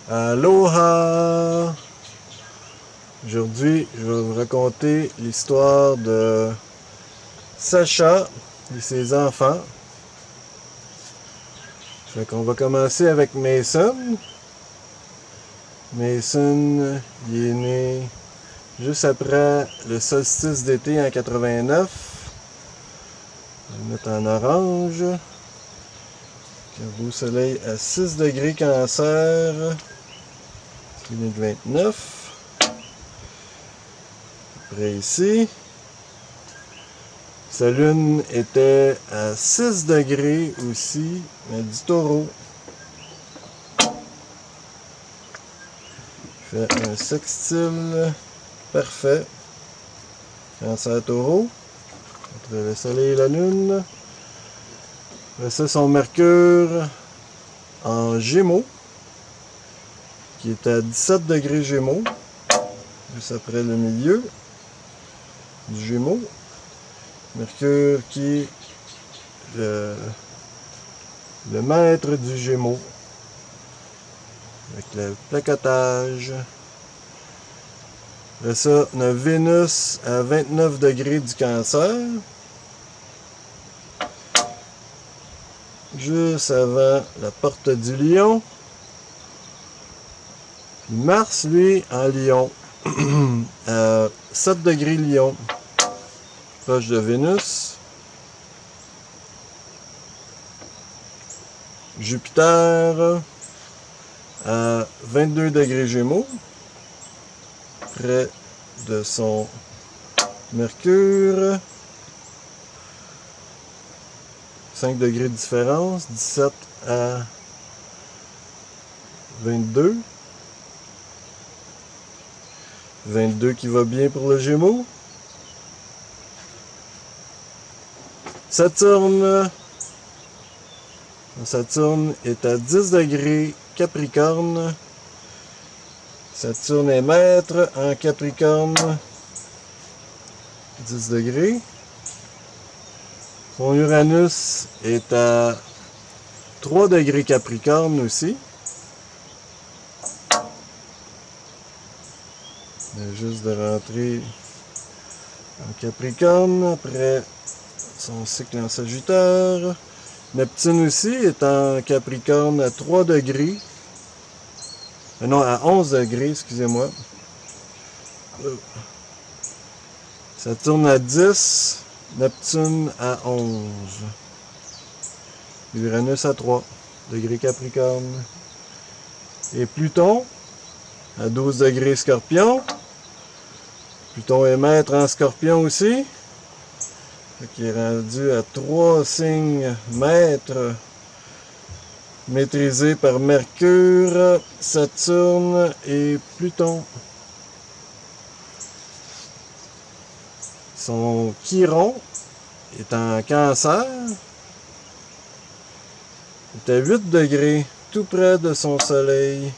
Aloha! Aujourd'hui, je vais vous raconter l'histoire de Sacha et ses enfants. Fait qu'on va commencer avec Mason. Mason, il est né juste après le solstice d'été en 89. On va le mettre en orange. Un beau soleil à 6 degrés Cancer. Il est de 29. Après ici. Sa lune était à 6 degrés aussi, mais du Taureau. Fait un sextile parfait. Cancer Taureau, entre le soleil et la lune. Après ça, son Mercure en Gémeaux, qui est à 17 degrés Gémeaux, juste après le milieu du Gémeaux. Mercure qui est le maître du Gémeaux, avec le placotage. Après ça, on a Vénus à 29 degrés du Cancer. Juste avant la porte du Lion. Puis Mars, lui, en Lion. À 7 degrés Lion. Proche de Vénus. Jupiter à 22 degrés Gémeaux. Près de son Mercure. 5 degrés de différence. 17 à 22. 22 qui va bien pour le Gémeaux. Saturne. Saturne est à 10 degrés Capricorne. Saturne est maître en Capricorne. 10 degrés. Son Uranus est à 3 degrés Capricorne aussi. Il vient juste de rentrer en Capricorne après son cycle en Sagittaire. Neptune aussi est en Capricorne à 3 degrés. Non, à 11 degrés, excusez-moi. Saturne à 10, Neptune à 11. Uranus à 3 degrés Capricorne. Et Pluton à 12 degrés Scorpion. Pluton est maître en Scorpion aussi. Qui est rendu à 3 signes maîtres maîtrisés par Mercure, Saturne et Pluton. Son Chiron est en Cancer. Il est à 8 degrés, tout près de son soleil.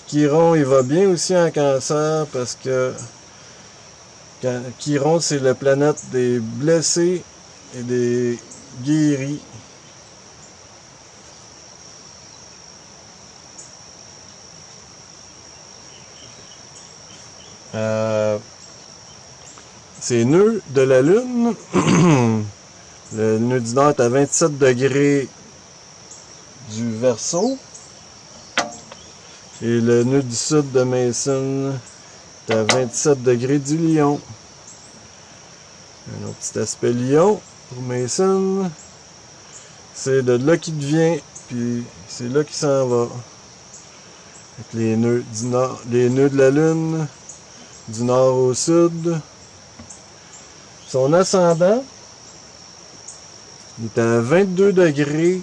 Chiron, il va bien aussi en Cancer parce que Chiron, c'est la planète des blessés et des guéris. C'est nœud de la Lune. Le nœud du Nord est à 27 degrés du Verseau. Et le nœud du Sud de Mason est à 27 degrés du Lion. Un autre petit aspect Lion pour Mason. C'est de là qu'il vient, puis c'est là qu'il s'en va. Avec les nœuds du Nord, les nœuds de la Lune, du Nord au Sud. Son ascendant est à 22 degrés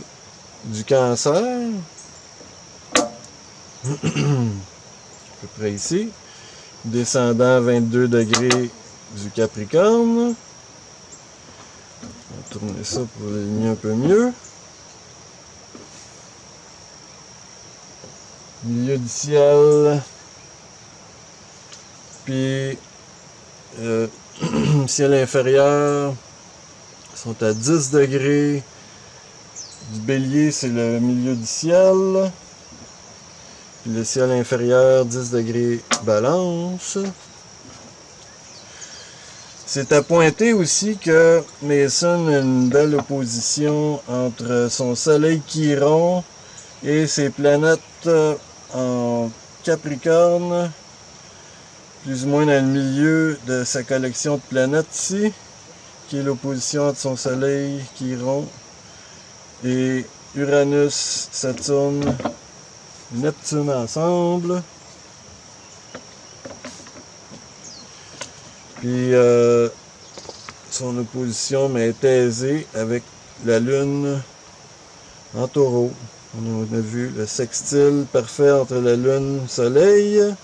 du Cancer. À peu près ici. Descendant 22 degrés du Capricorne. On va tourner ça pour l'aligner un peu mieux. Milieu du ciel. Puis Ciel inférieur sont à 10 degrés. Du bélier, c'est le milieu du ciel. Puis le ciel inférieur, 10 degrés balance. C'est à pointer aussi que Mason a une belle opposition entre son soleil Chiron et ses planètes en Capricorne, plus ou moins dans le milieu de sa collection de planètes ici, qui est l'opposition entre son soleil Chiron et Uranus, Saturne, Neptune ensemble. Puis son opposition est aisée avec la Lune en Taureau. On a vu le sextile parfait entre la Lune et le Soleil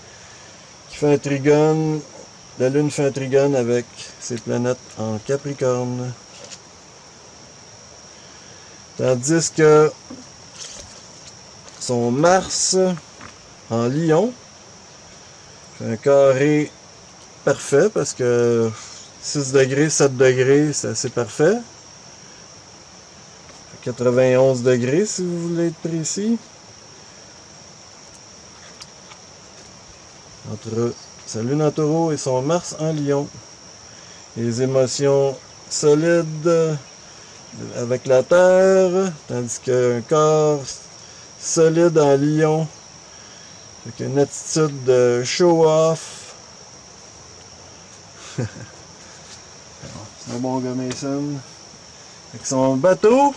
qui fait un trigone. La Lune fait un trigone avec ses planètes en Capricorne. Tandis que son Mars en Lion fait un carré parfait parce que 6 degrés, 7 degrés, c'est assez parfait. 91 degrés si vous voulez être précis. Entre sa Lune en Taureau et son Mars en Lion. Les émotions solides avec la Terre, tandis qu'un corps solide en Lion, avec une attitude de show-off. C'est un bon gars Mason. Avec son bateau,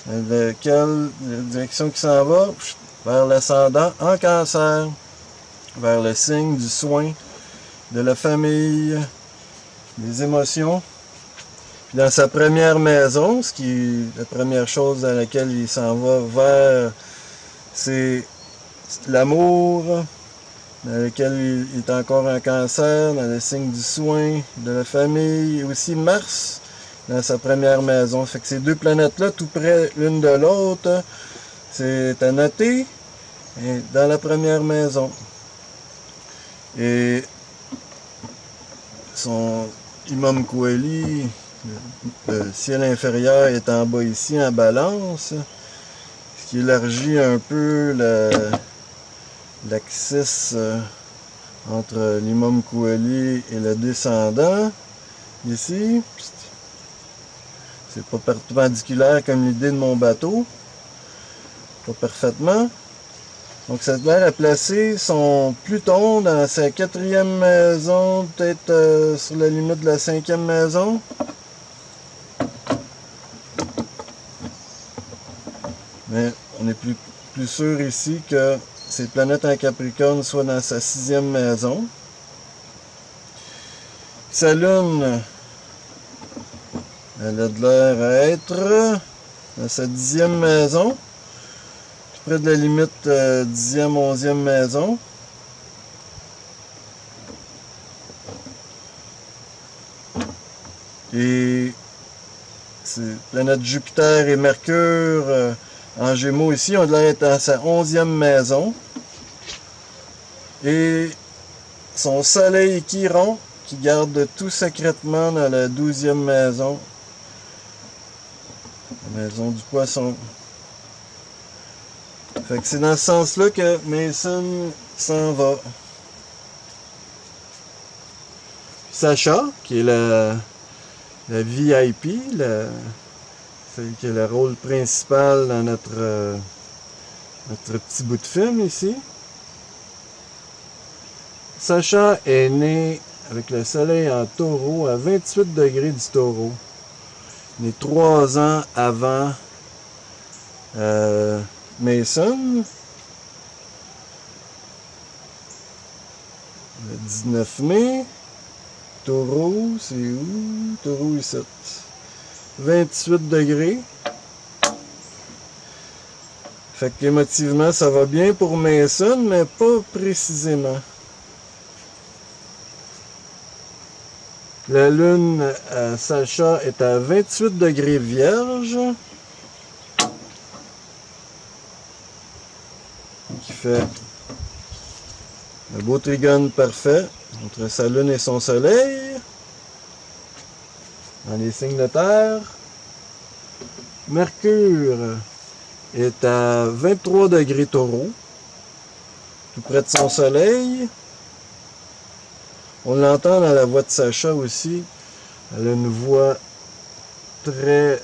la direction qui s'en va, vers l'ascendant en Cancer, vers le signe du soin, de la famille, des émotions. Puis dans sa première maison, ce qui est la première chose dans laquelle il s'en va vers, c'est l'amour, dans lequel il est encore en Cancer, dans le signe du soin, de la famille, et aussi Mars, dans sa première maison. Fait que ces deux planètes-là, tout près l'une de l'autre, c'est à noter dans la première maison. Et son Imam Koueli, le ciel inférieur est en bas ici en balance, ce qui élargit un peu l'axis entre l'Imam Koueli et le descendant ici. C'est pas perpendiculaire comme l'idée de mon bateau, pas parfaitement. Donc ça a l'air à placer son Pluton dans sa 4e maison, peut-être sur la limite de la 5e maison. Mais on est plus sûr ici que ces planètes en Capricorne soient dans sa 6e maison. Sa Lune, elle a de l'air à être dans sa 10e maison, près de la limite 10e, 11e maison. Et ces planètes Jupiter et Mercure en Gémeaux ici ont de l'air d'être dans sa 11e maison. Et son Soleil Chiron, qui garde tout secrètement dans la 12e maison. La maison du Poisson. Fait que c'est dans ce sens-là que Mason s'en va. Sacha, qui est la VIP, celle qui a le rôle principal dans notre petit bout de film ici. Sacha est né avec le soleil en Taureau à 28 degrés du Taureau. Il est 3 ans avant Mason. Le 19 mai. Taureau, c'est où? Taureau ici. 28 degrés. Fait qu'émotivement, ça va bien pour Mason, mais pas précisément. La Lune à Sacha est à 28 degrés Vierge. Qui fait un beau trigone parfait entre sa lune et son soleil, dans les signes de terre. Mercure est à 23 degrés Taureau, tout près de son soleil. On l'entend dans la voix de Sacha aussi. Elle a une voix très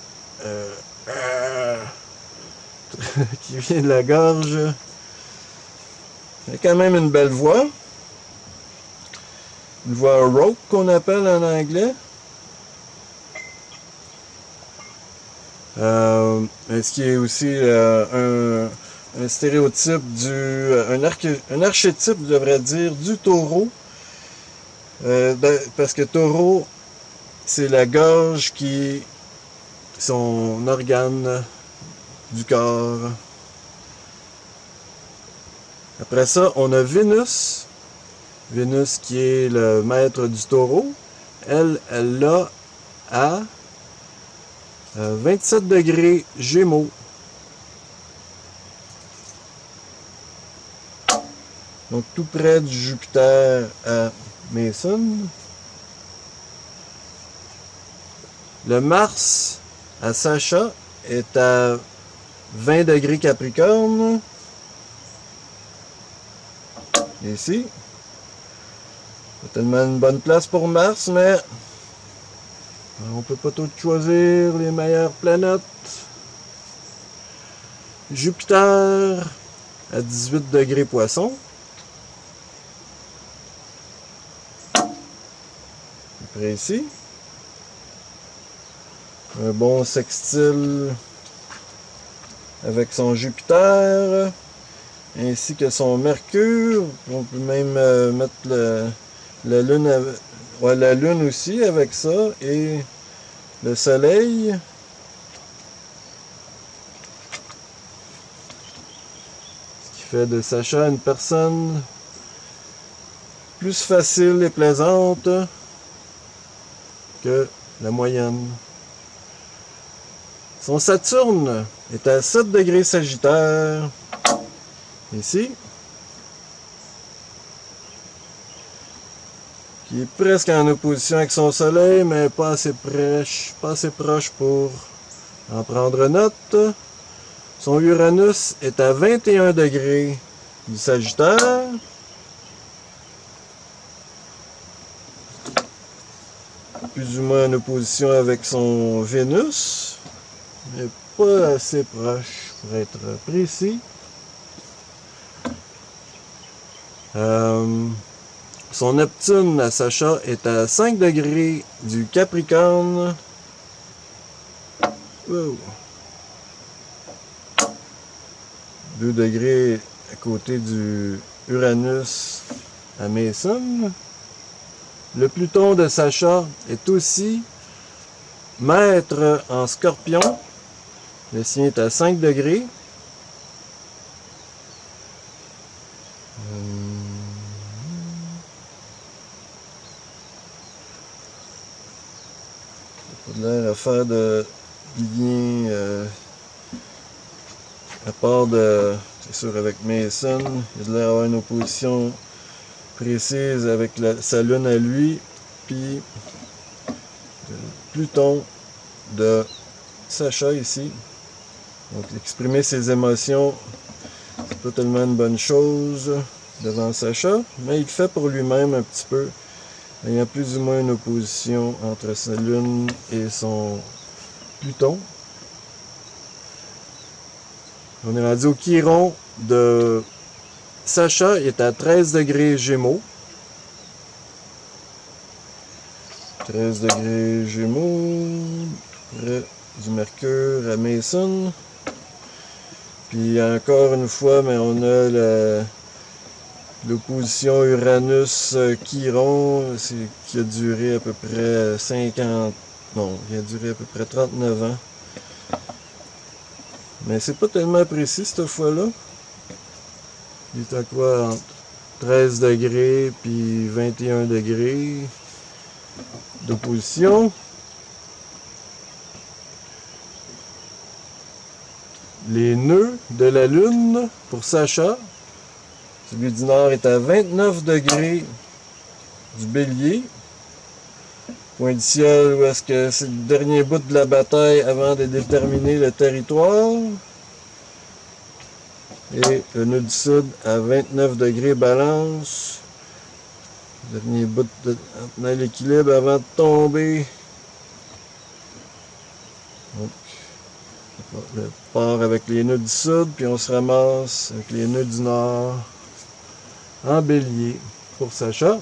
qui vient de la gorge. Elle a quand même une belle voix. Une voix rauque qu'on appelle en anglais. Ce qui est aussi un stéréotype un archétype, je devrais dire, du taureau. Parce que taureau, c'est la gorge qui est son organe du corps. Après ça, on a Vénus. Vénus qui est le maître du taureau. Elle l'a à 27 degrés Gémeaux. Donc tout près du Jupiter à Mason. Le Mars à Sacha est à 20 degrés Capricorne. Ici. Pas tellement une bonne place pour Mars, mais on peut pas tout choisir les meilleures planètes. Jupiter à 18 degrés Poisson. Après ici. Un bon sextile avec son Jupiter, ainsi que son Mercure. On peut même mettre la Lune aussi avec ça, et le Soleil. Ce qui fait de Sacha une personne plus facile et plaisante que la moyenne. Son Saturne est à 7 degrés Sagittaire, ici, qui est presque en opposition avec son Soleil, mais pas assez proche pour en prendre note. Son Uranus est à 21 degrés du Sagittaire. Plus ou moins en opposition avec son Vénus, mais pas assez proche pour être précis. Son Neptune à Sacha est à 5 degrés du Capricorne. Wow. 2 degrés à côté du Uranus à Mason. Le Pluton de Sacha est aussi maître en Scorpion. Le sien est à 5 degrés. Il a pas l'air à faire de lien à part de, c'est sûr, avec Mason. Il a l'air d'avoir une opposition précise avec sa lune à lui, puis Pluton de Sacha ici. Donc exprimer ses émotions, c'est pas tellement une bonne chose devant Sacha, mais il le fait pour lui-même un petit peu. Il y a plus ou moins une opposition entre sa lune et son Pluton. On est rendu au Chiron de Sacha, il est à 13 degrés Gémeaux. 13 degrés Gémeaux, près du Mercure à Mason. Puis encore une fois, mais on a l'opposition Uranus-Chiron, qui a duré à peu près 50... Non, il a duré à peu près 39 ans. Mais c'est pas tellement précis cette fois-là. Il est à quoi? Entre 13 degrés puis 21 degrés d'opposition. Les nœuds de la Lune pour Sacha. Celui du Nord est à 29 degrés du Bélier. Point du ciel où est-ce que c'est le dernier bout de la bataille avant de déterminer le territoire. Et le nœud du sud à 29 degrés balance. Dernier bout de tenir l'équilibre avant de tomber. Donc, on part avec les nœuds du sud, puis on se ramasse avec les nœuds du nord en bélier pour Sacha.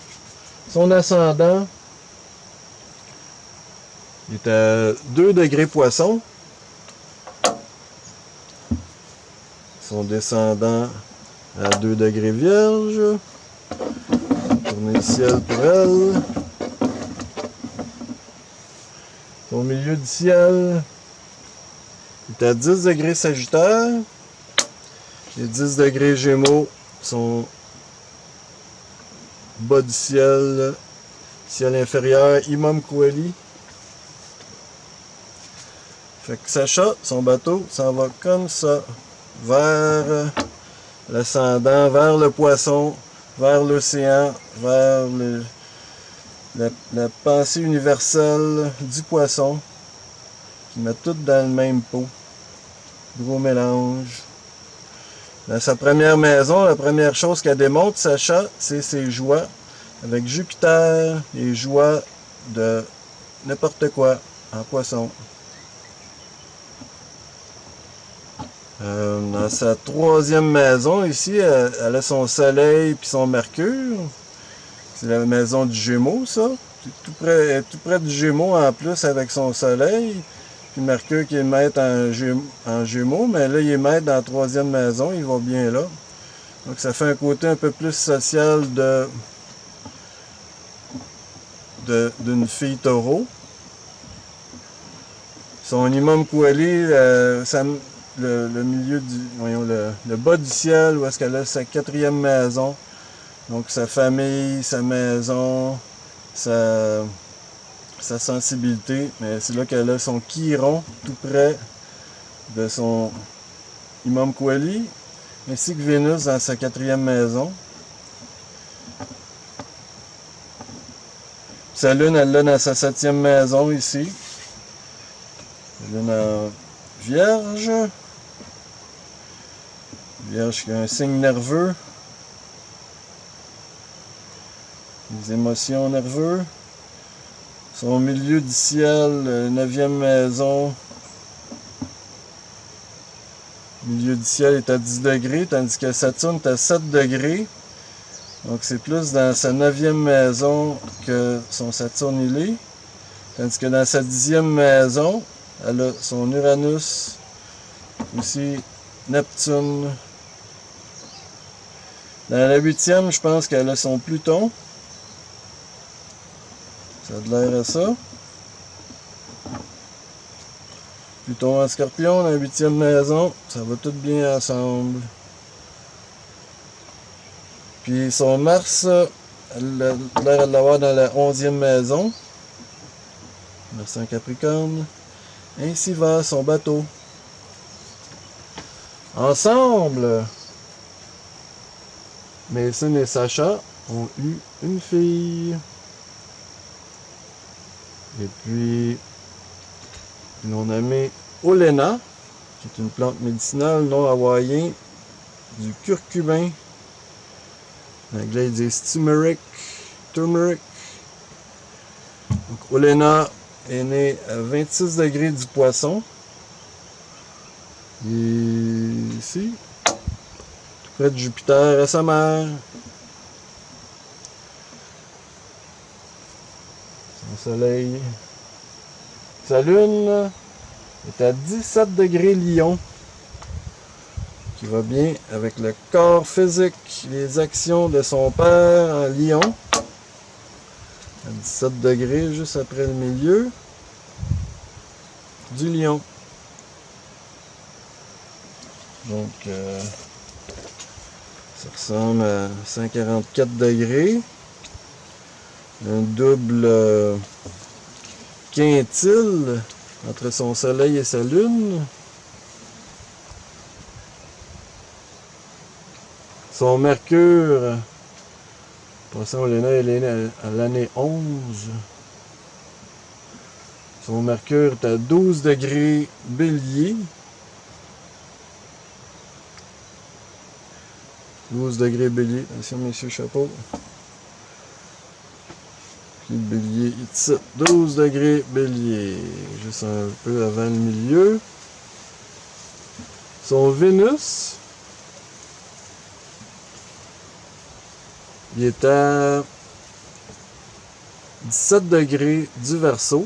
Son ascendant il est à 2 degrés poisson. Son descendant à 2 degrés vierge. Tourner le ciel pour elle. Son milieu du ciel est à 10 degrés sagittaire. Les 10 degrés gémeaux sont bas du ciel. Ciel inférieur, Imam Kouali. Fait que Sacha, son bateau, s'en va comme ça, vers l'ascendant, vers le poisson, vers l'océan, vers la pensée universelle du poisson, qui met tout dans le même pot. Gros mélange. Dans sa première maison, la première chose qu'elle démontre, Sacha, c'est ses joies avec Jupiter, les joies de n'importe quoi en poisson. Dans sa troisième maison, ici, elle a son soleil puis son mercure. C'est la maison du Gémeaux, ça. C'est tout près du Gémeaux en plus avec son soleil. Puis Mercure qui est maître en Gémeaux, mais là, il est maître dans la troisième maison, il va bien là. Donc ça fait un côté un peu plus social d'une fille taureau. Son Imam Kouali, le milieu du, voyons, le bas du ciel, où est-ce qu'elle a sa quatrième maison. Donc sa famille, sa maison, sa sensibilité. Mais c'est là qu'elle a son Chiron, tout près de son Imam Kouali, ainsi que Vénus dans sa quatrième maison. Sa lune, elle l'a dans sa septième maison ici. La lune en Vierge. Vierge qui a un signe nerveux. Les émotions nerveuses. Son milieu du ciel, 9e maison. Le milieu du ciel est à 10 degrés, tandis que Saturne est à 7 degrés. Donc c'est plus dans sa 9e maison que son Saturne il est. Tandis que dans sa 10e maison, elle a son Uranus, aussi Neptune. Dans la 8e, je pense qu'elle a son Pluton. Ça a de l'air à ça. Pluton en Scorpion, dans la 8e maison, ça va tout bien ensemble. Puis son Mars, elle a l'air de l'avoir dans la 11e maison. Mars en Capricorne. Ainsi va son bateau. Ensemble, Mason et Sacha ont eu une fille. Et puis, ils l'ont nommée Olena, qui est une plante médicinale non hawaïen du curcumin. En anglais, ils disent turmeric. Donc, Olena est née à 26 degrés du poisson. Et ici, tout près de Jupiter à sa mère. Son soleil. Sa lune est à 17 degrés Lion, qui va bien avec le corps physique, les actions de son père en Lion. À 17 degrés, juste après le milieu du Lion. Donc, ça ressemble à 144 degrés. Un double quintile entre son soleil et sa lune. Son Mercure Poisson Oléna est né à l'année 11. Son mercure est à 12 degrés Bélier. 12 degrés Bélier. Attention, messieurs, chapeau. Puis le Bélier ici. 12 degrés Bélier. Juste un peu avant le milieu. Son Vénus, il est à 17 degrés du Verseau.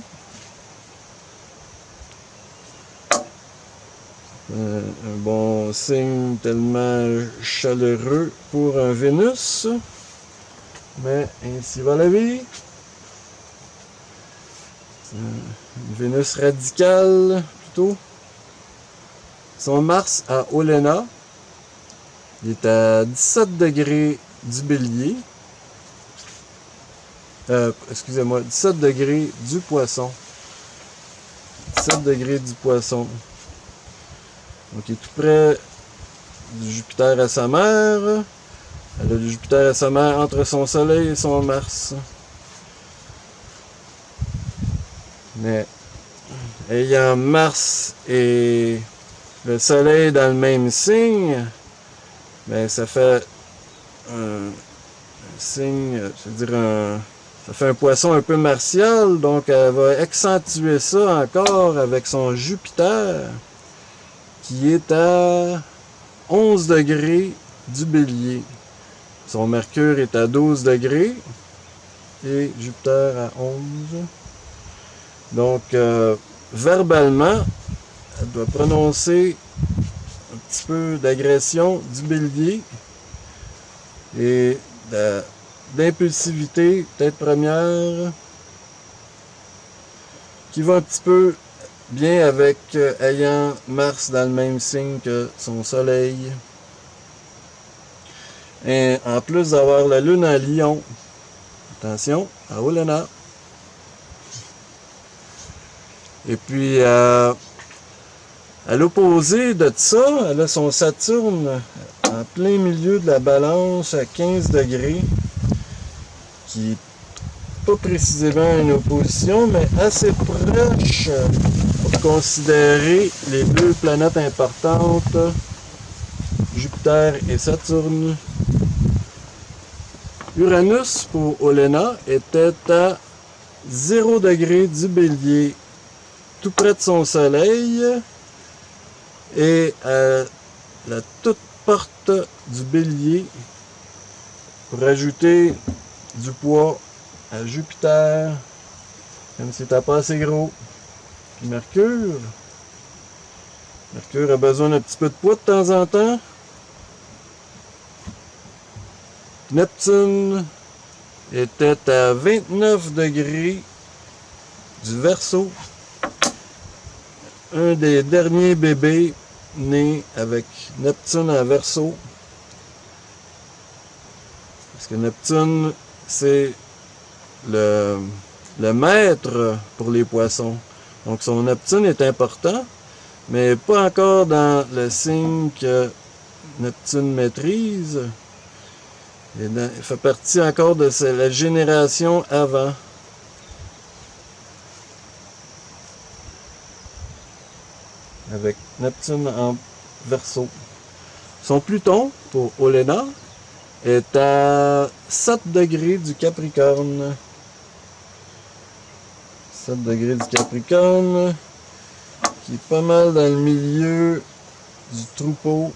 Un bon signe tellement chaleureux pour un Vénus. Mais ainsi va la vie. Une Vénus radicale plutôt. Son Mars à Oléna, il est à 17 degrés du Bélier. Excusez-moi, 17 degrés du Poisson. 17 degrés du Poisson. Donc il est tout près du Jupiter à sa mère. Elle a le Jupiter à sa mère entre son Soleil et son Mars. Mais ayant Mars et le Soleil dans le même signe, ben ça fait un signe, ça fait un poisson un peu martial, donc elle va accentuer ça encore avec son Jupiter, qui est à 11 degrés du Bélier. Son Mercure est à 12 degrés et Jupiter à 11. Donc, verbalement, elle doit prononcer un petit peu d'agression du Bélier et d'impulsivité, peut-être première, qui va un petit peu bien avec ayant Mars dans le même signe que son Soleil. Et en plus d'avoir la Lune en Lion, attention, à Oléna. Et puis, à l'opposé de ça, elle a son Saturne en plein milieu de la Balance à 15 degrés, qui n'est pas précisément une opposition, mais assez proche pour considérer les deux planètes importantes, Jupiter et Saturne. Uranus, pour Oléna, était à 0 degré du Bélier, tout près de son Soleil, et à la toute porte du Bélier, pour ajouter du poids à Jupiter, comme c'était pas assez gros. Puis Mercure a besoin d'un petit peu de poids de temps en temps. Neptune était à 29 degrés du Verseau. Un des derniers bébés nés avec Neptune en Verseau. Parce que Neptune, c'est le maître pour les poissons. Donc son Neptune est important, mais pas encore dans le signe que Neptune maîtrise. Il fait partie encore de la génération avant. Avec Neptune en Verseau. Son Pluton, pour Oléna, est à 7 degrés du Capricorne. 7 degrés du Capricorne, qui est pas mal dans le milieu du troupeau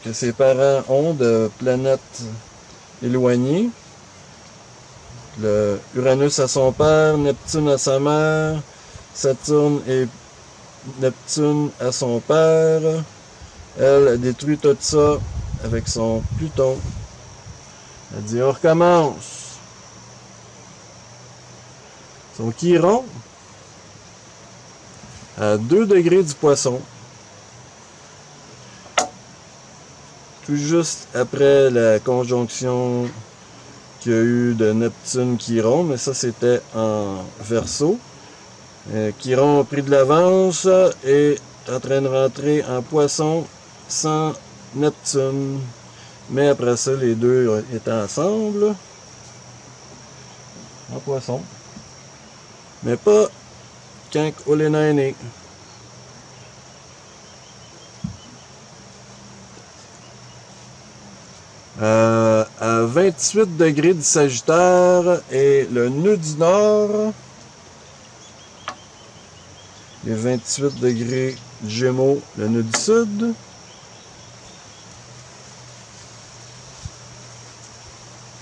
que ses parents ont de planètes éloignées. Le Uranus à son père, Neptune à sa mère, Saturne et Neptune à son père. Elle détruit tout ça avec son Pluton. Elle dit on recommence. Son Chiron à 2 degrés du Poisson. Tout juste après la conjonction qu'il y a eu de Neptune-Chiron, mais ça c'était en Verseau. Chiron a pris de l'avance et est en train de rentrer en Poisson sans Neptune. Mais après ça, les deux étaient ensemble. En poisson. Mais pas quand Olena est née. À 28 degrés du Sagittaire et le nœud du Nord. Et 28 degrés du Gémeaux, le nœud du Sud.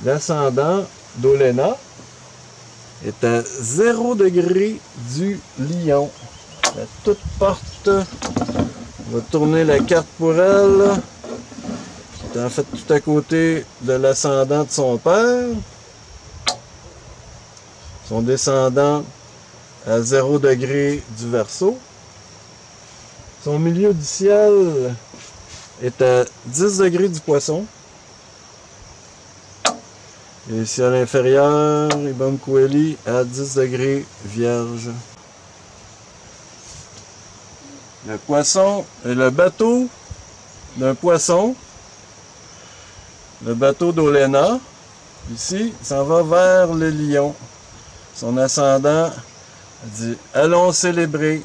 L'ascendant d'Olena est à 0 degré du Lion. À toute porte. On va tourner la carte pour elle. C'est en fait tout à côté de l'ascendant de son père. Son descendant à 0 degré du Verseau. Son milieu du ciel est à 10 degrés du Poisson. Et ici à l'inférieur, Imam Koueli à 10 degrés Vierge. Le Poisson est le bateau d'un poisson. Le bateau d'Olena, ici, s'en va vers le Lion. Son ascendant dit « Allons célébrer ».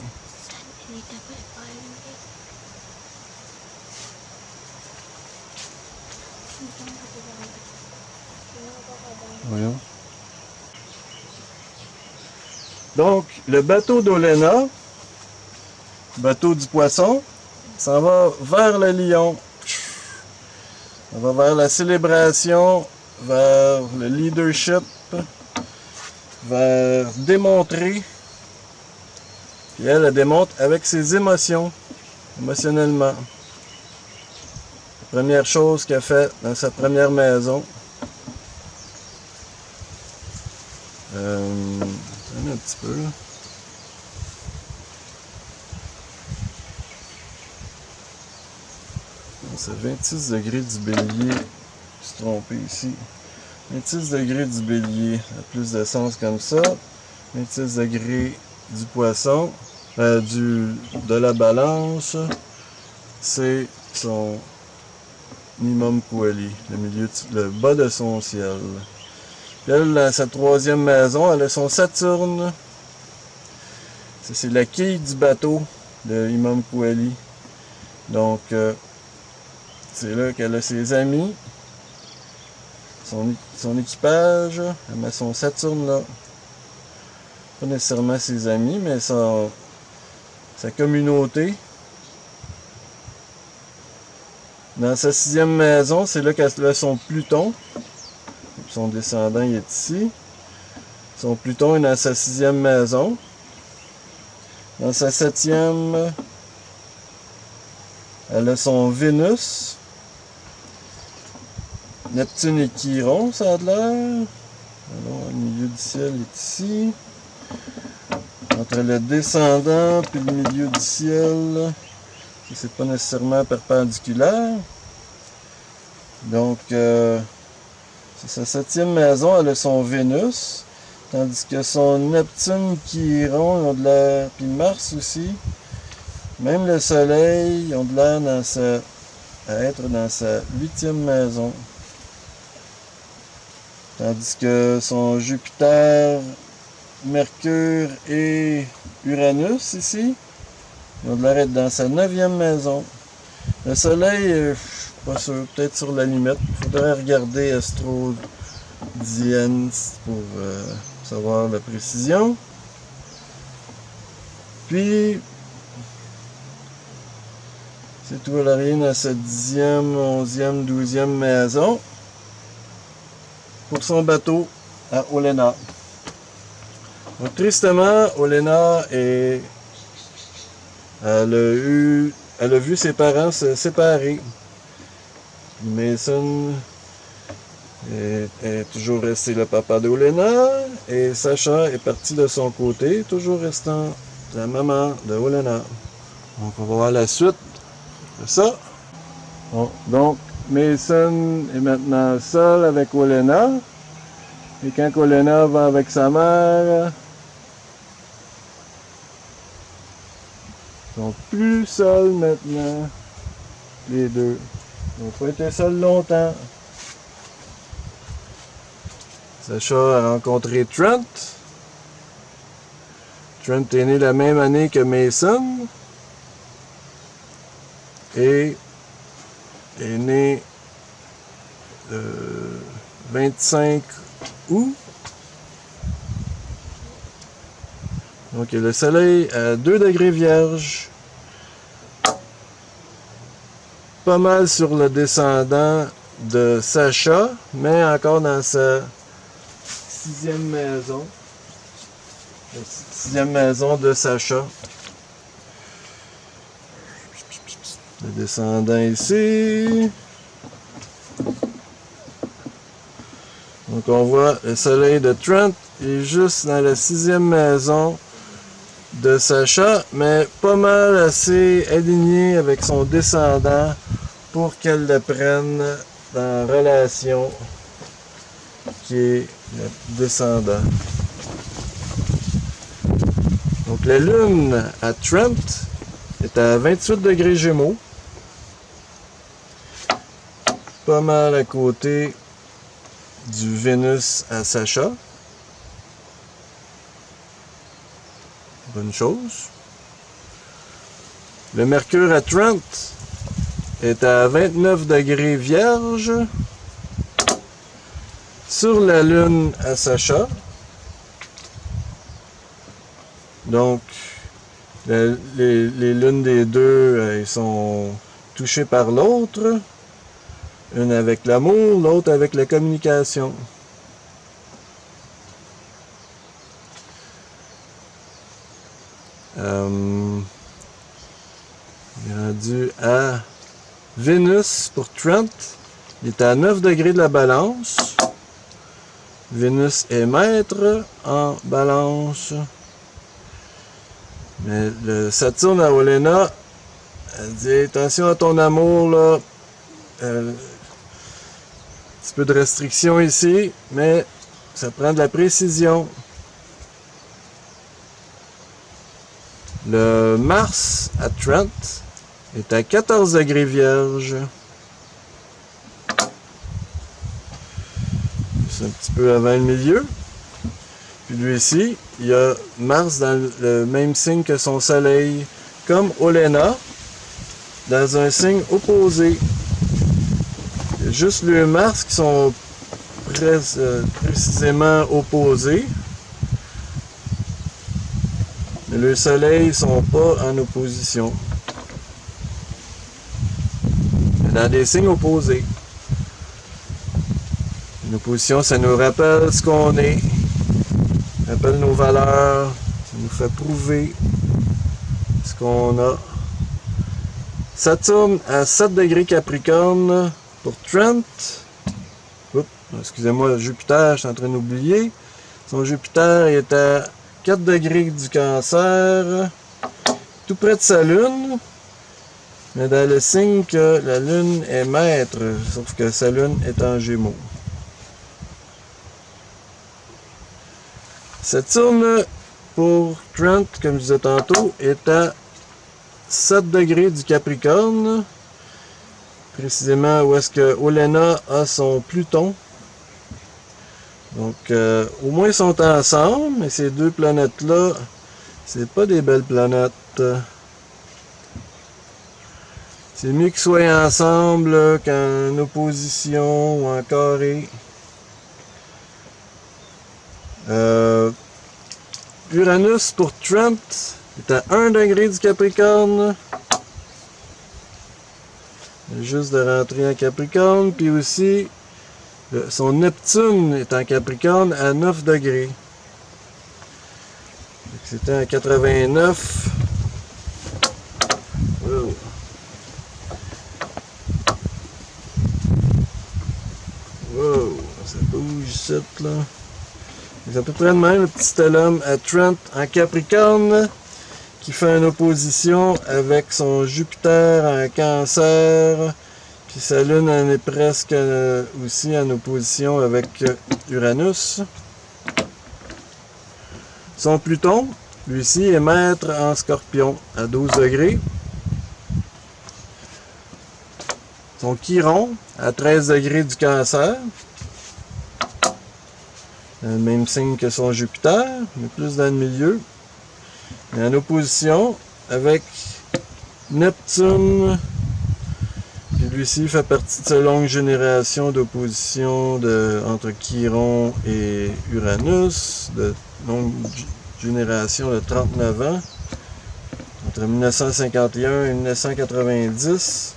Voyons. Donc, le bateau d'Olena, bateau du poisson, s'en va vers le Lion. On va vers la célébration, vers le leadership, vers démontrer. Puis elle démontre avec ses émotions, émotionnellement. La première chose qu'elle fait dans sa première maison. Un petit peu là. C'est 26 degrés du Bélier. Je me suis trompé ici. 26 degrés du Bélier. Ça a plus de sens comme ça. 26 degrés du Poisson. De la Balance. C'est son Imam Koueli. Le bas de son ciel. Puis elle, dans sa troisième maison, elle a son Saturne. C'est la quille du bateau de Imam Koueli. Donc, c'est là qu'elle a ses amis, son équipage, elle met son Saturne là. Pas nécessairement ses amis, mais sa communauté. Dans sa sixième maison, c'est là qu'elle a son Pluton. Son descendant il est ici. Son Pluton est dans sa sixième maison. Dans sa septième, elle a son Vénus. Neptune et Chiron, ça a de l'air. Alors, le milieu du ciel est ici. Entre le descendant et le milieu du ciel, c'est pas nécessairement perpendiculaire. Donc, c'est sa septième maison, elle a son Vénus. Tandis que son Neptune, Chiron, ils ont de l'air. Puis Mars aussi. Même le Soleil, ils ont de l'air à être dans sa huitième maison. Tandis que son Jupiter, Mercure et Uranus ici, ils ont de l'air d'être dans sa 9e maison. Le Soleil, je suis pas sûr, peut-être sur la limite. Il faudrait regarder Astro Diane pour savoir la précision. Puis, c'est tout, elle a rien dans sa 10e, 11e, 12e maison. Pour son bateau à Olena. Donc, tristement, Olena elle a vu ses parents se séparer. Mason est toujours resté le papa d'Olena et Sacha est parti de son côté, toujours restant la maman de Olena. Donc, on va voir la suite de ça. Bon, donc, Mason est maintenant seul avec Olena. Et quand Olena va avec sa mère, ils sont plus seuls maintenant, les deux. Ils n'ont pas été seuls longtemps. Sacha a rencontré Trent. Trent est né la même année que Mason. Et est né le 25 août. Donc le soleil à 2 degrés vierge. Pas mal sur le descendant de Sacha, mais encore dans sa 6e maison. La 6e maison de Sacha. Le descendant ici. Donc on voit le soleil de Trent est juste dans la 6e maison de Sacha, mais pas mal assez aligné avec son descendant pour qu'elle le prenne dans la relation qui est le descendant. Donc la lune à Trent est à 28 degrés Gémeaux. Pas mal à côté du Vénus à Sacha. Bonne chose. Le Mercure à Trent est à 29 degrés Vierge. Sur la Lune à Sacha. Donc, les lunes des deux, ils sont touchées par l'autre. Une avec l'amour, l'autre avec la communication. Il est rendu à Vénus pour Trent. Il est à 9 degrés de la balance. Vénus est maître en balance. Mais le Saturne à Olena, elle dit attention à ton amour là. Un petit peu de restriction ici, mais ça prend de la précision. Le Mars à Trent est à 14 degrés Vierge. C'est un petit peu avant le milieu. Puis lui ici, il y a Mars dans le même signe que son Soleil, comme Olena, dans un signe opposé. Il y a juste le Mars qui sont précisément opposés. Mais le Soleil ne sont pas en opposition. Mais dans des signes opposés. Une opposition, ça nous rappelle ce qu'on est. Ça rappelle nos valeurs. Ça nous fait prouver ce qu'on a. Saturne à 7 degrés Capricorne pour Trent. Oups, excusez-moi, Jupiter, je suis en train d'oublier. Son Jupiter est à 4 degrés du Cancer, tout près de sa Lune, mais dans le signe que la Lune est maître, sauf que sa Lune est en Gémeaux. Saturne pour Trent, comme je disais tantôt, est à 7 degrés du Capricorne, précisément où est-ce que Olena a son Pluton. Donc, au moins ils sont ensemble, mais ces deux planètes-là, c'est pas des belles planètes. C'est mieux qu'ils soient ensemble qu'en opposition ou en carré. Uranus pour Trent est à 1 degré du Capricorne. Juste de rentrer en Capricorne, puis aussi son Neptune est en Capricorne à 9 degrés. C'était en 89. Wow. Wow, ça bouge ici, là. C'est à peu près de même, le petit stellum à Trent en Capricorne, qui fait une opposition avec son Jupiter en Cancer. Puis sa Lune en est presque aussi en opposition avec Uranus. Son Pluton, lui-ci, est maître en Scorpion à 12 degrés. son Chiron à 13 degrés du Cancer. Le même signe que son Jupiter, mais plus dans le milieu. Et en opposition avec Neptune. Puis lui-ci fait partie de cette longue génération d'opposition entre Chiron et Uranus, de longue génération de 39 ans, entre 1951 et 1990.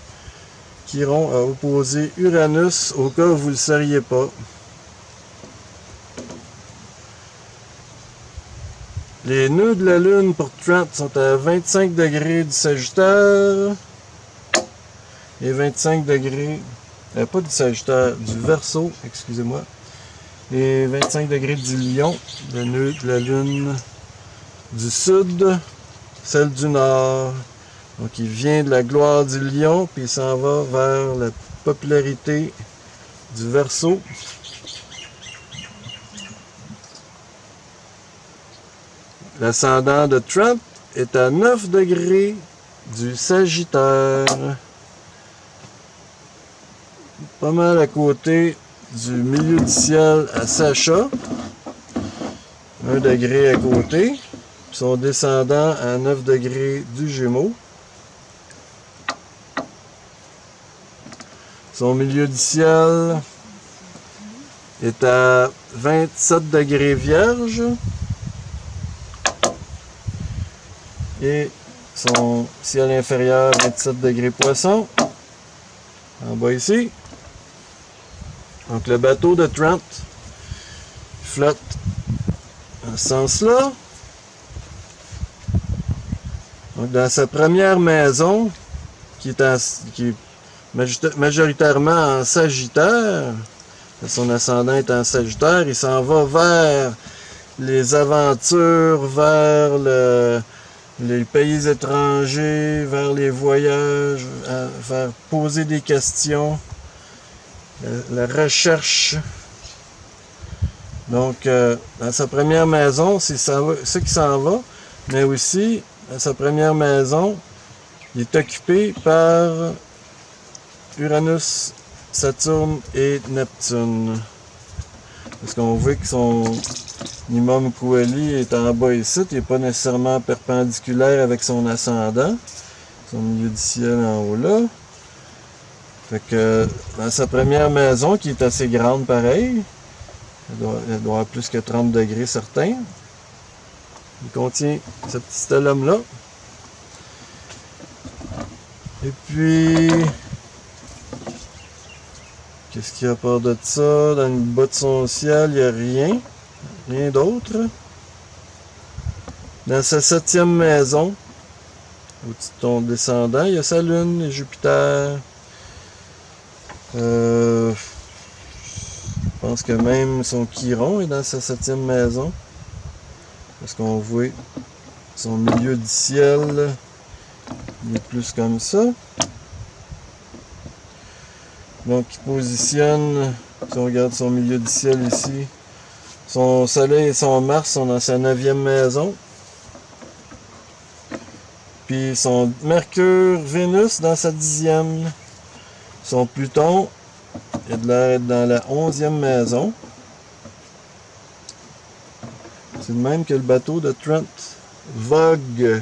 Chiron a opposé Uranus, au cas où vous ne le sauriez pas. Les nœuds de la Lune pour Trent sont à 25 degrés du Sagittaire et 25 degrés, pas du Sagittaire, du Verseau, excusez-moi, et 25 degrés du Lion, le nœud de la Lune du Sud, celle du Nord. Donc il vient de la gloire du Lion, puis il s'en va vers la popularité du Verseau. L'ascendant de Trent est à 9 degrés du Sagittaire. Pas mal à côté du milieu du ciel à Sacha. 1 degré à côté. Son descendant à 9 degrés du Gémeaux. Son milieu du ciel est à 27 degrés Vierge. Et son ciel inférieur, 27 degrés Poisson. En bas ici. Donc le bateau de Trent flotte en ce sens-là. Donc dans sa première maison, qui est majoritairement en Sagittaire, son ascendant est en Sagittaire, il s'en va vers les aventures, vers les pays étrangers, vers les voyages, vers poser des questions, la recherche. Donc, dans sa première maison, c'est ça qui s'en va, mais aussi, dans sa première maison, il est occupé par Uranus, Saturne et Neptune. Parce qu'on voit que son Nimum Coeli est en bas ici, il n'est pas nécessairement perpendiculaire avec son ascendant, son milieu du ciel en haut là. Fait que dans sa première maison, qui est assez grande pareil, elle doit avoir plus que 30 degrés certains, il contient ce petit stellum là. Et puis, qu'est-ce qu'il y a à part de ça? Dans le bas de son ciel, il n'y a rien. Rien d'autre. Dans sa 7e maison, au-dessus de ton descendant, il y a sa Lune et Jupiter. Je pense que même son Chiron est dans sa 7e maison. Parce qu'on voit son milieu du ciel, il est plus comme ça. Donc il positionne, si on regarde son milieu du ciel ici, son Soleil et son Mars sont dans sa 9e maison. Puis son Mercure, Vénus dans sa 10e. Son Pluton, il a de l'air d'être dans la 11e maison. C'est le même que le bateau de Trent. Vogue.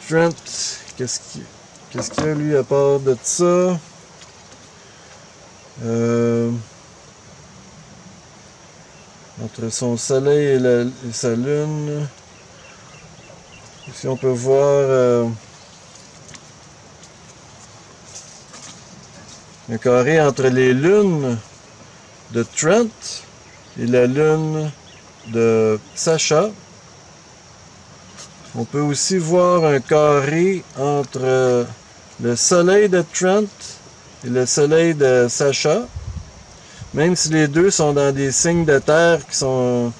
Trent, qu'est-ce qu'il y a lui à part de ça? Entre son Soleil et sa Lune. Ici on peut voir un carré entre les lunes de Trent et la lune de Sacha. On peut aussi voir un carré entre le soleil de Trent et le soleil de Sacha. Même si les deux sont dans des signes de terre qui sont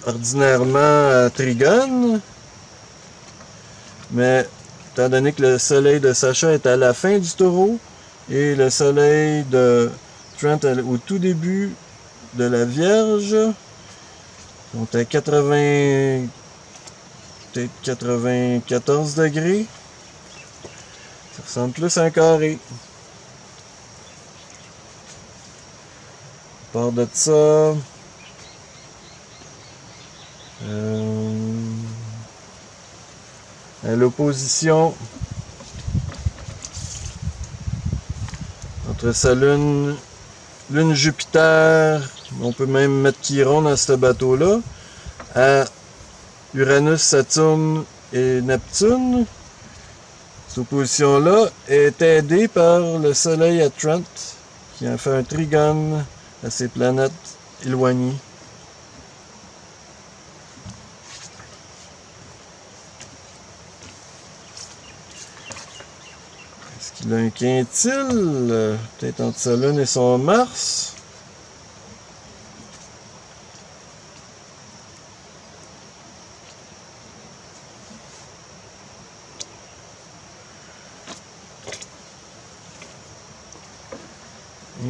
ordinairement trigones. Mais étant donné que le soleil de Sacha est à la fin du taureau et le soleil de Trent au tout début de la Vierge, donc à 80, peut-être 94 degrés. Ça ressemble plus à un carré. À part de ça, à l'opposition entre sa lune Jupiter, on peut même mettre Chiron dans ce bateau-là, à Uranus, Saturne et Neptune. Cette opposition-là est aidée par le Soleil à Trent, qui a fait un trigone à ses planètes éloignées. Est-ce qu'il a un quintile? Peut-être entre sa Lune et son Mars?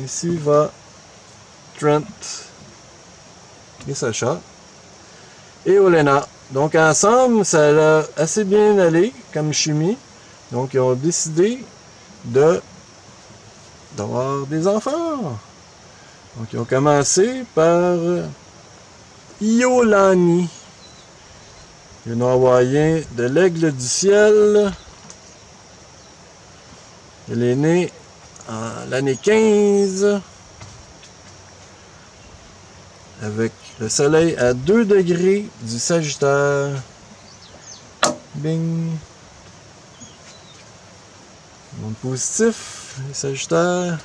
Ici va Trent et Sacha et Olenna. Donc ensemble, ça a assez bien allé comme chimie. Donc ils ont décidé d'avoir des enfants. Donc ils ont commencé par Iolani. Le nom hawaïen de l'aigle du ciel. Elle est née en l'année 15 avec le soleil à 2 degrés du Sagittaire. Bing! Monde positif, les Sagittaires.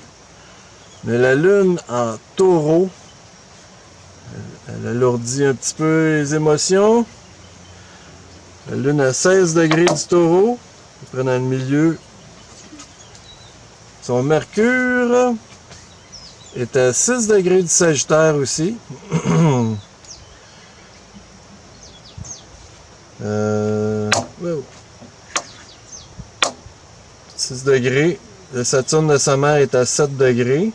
Mais la lune en taureau, elle alourdit un petit peu les émotions. La lune à 16 degrés du taureau, à peu près dans le milieu. Son mercure est à 6 degrés du Sagittaire aussi. 6 degrés. Le Saturne de sa mère est à 7 degrés.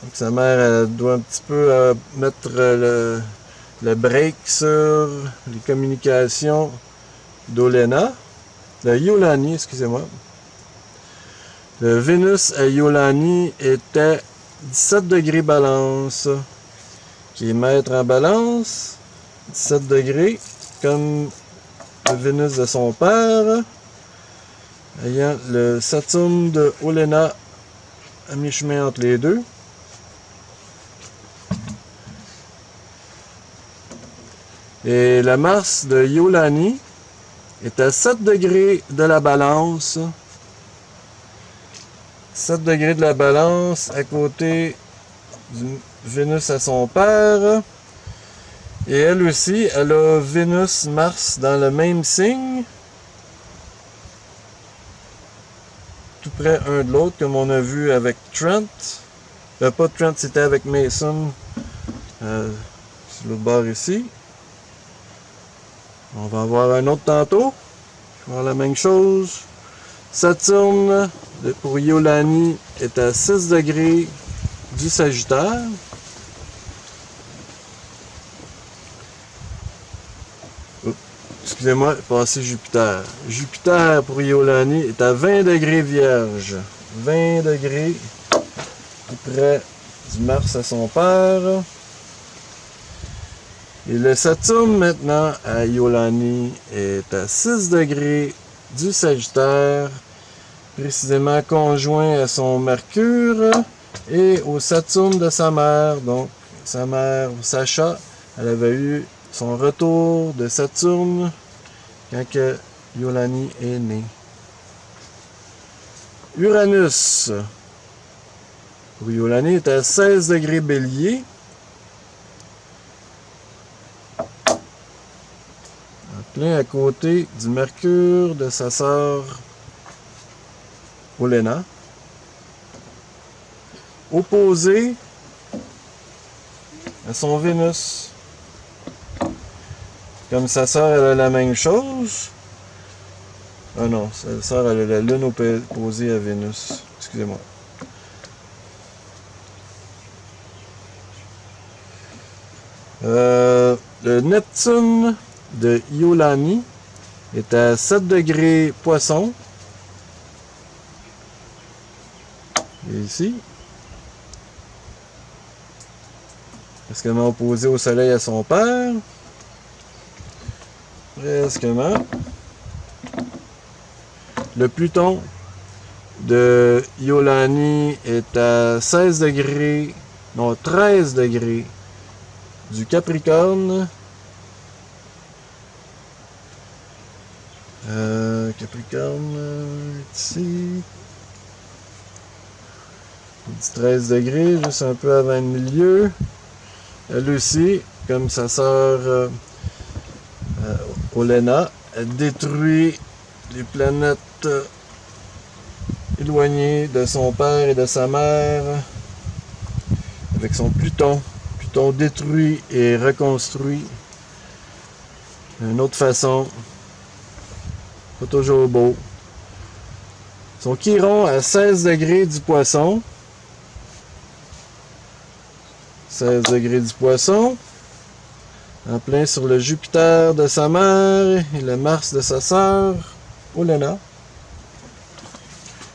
Donc sa mère elle doit un petit peu mettre le break sur les communications d'Olenna. De Iolani, excusez-moi. Le Vénus à Iolani était 17 degrés balance, qui est maître en balance. 17 degrés, comme le Vénus de son père. Ayant le Saturne de Olenna à mi-chemin entre les deux. Et la Mars de Iolani est à 7 degrés de la balance. 7 degrés de la balance à côté du Vénus à son père. Et elle aussi, elle a Vénus-Mars dans le même signe. Tout près un de l'autre, comme on a vu avec Trent. Pas Trent, c'était avec Mason. Sur l'autre bord ici. On va en voir un autre tantôt. On va voir la même chose. Saturne, pour Iolani, est à 6 degrés du Sagittaire. Excusez-moi, passé Jupiter. Jupiter pour Iolani est à 20 degrés Vierge. 20 degrés, tout près du Mars à son père. Et le Saturne maintenant à Iolani est à 6 degrés du Sagittaire, précisément conjoint à son Mercure et au Saturne de sa mère. Donc sa mère, Sacha, elle avait eu son retour de Saturne quand que Iolani est née. Uranus pour Iolani est à 16 degrés Bélier. Plein à côté du Mercure de sa sœur Olenna. Opposé à son Vénus. Comme sa sœur, elle a la même chose. Ah non, sa sœur, elle a la Lune opposée à Vénus. Excusez-moi. Le Neptune de Iolani est à 7 degrés Poisson. Et ici. Presquement opposé au soleil à son père. Presquement. Le Pluton de Iolani est à 16 degrés, non 13 degrés du Capricorne. Capricorne, ici. 13 degrés, juste un peu avant le milieu. Elle aussi, comme sa sœur Olena, elle détruit les planètes éloignées de son père et de sa mère avec son Pluton. Pluton détruit et reconstruit d'une autre façon. Pas toujours beau. Son Chiron à 16 degrés du Poisson. 16 degrés du Poisson. En plein sur le Jupiter de sa mère et le Mars de sa sœur, Olena.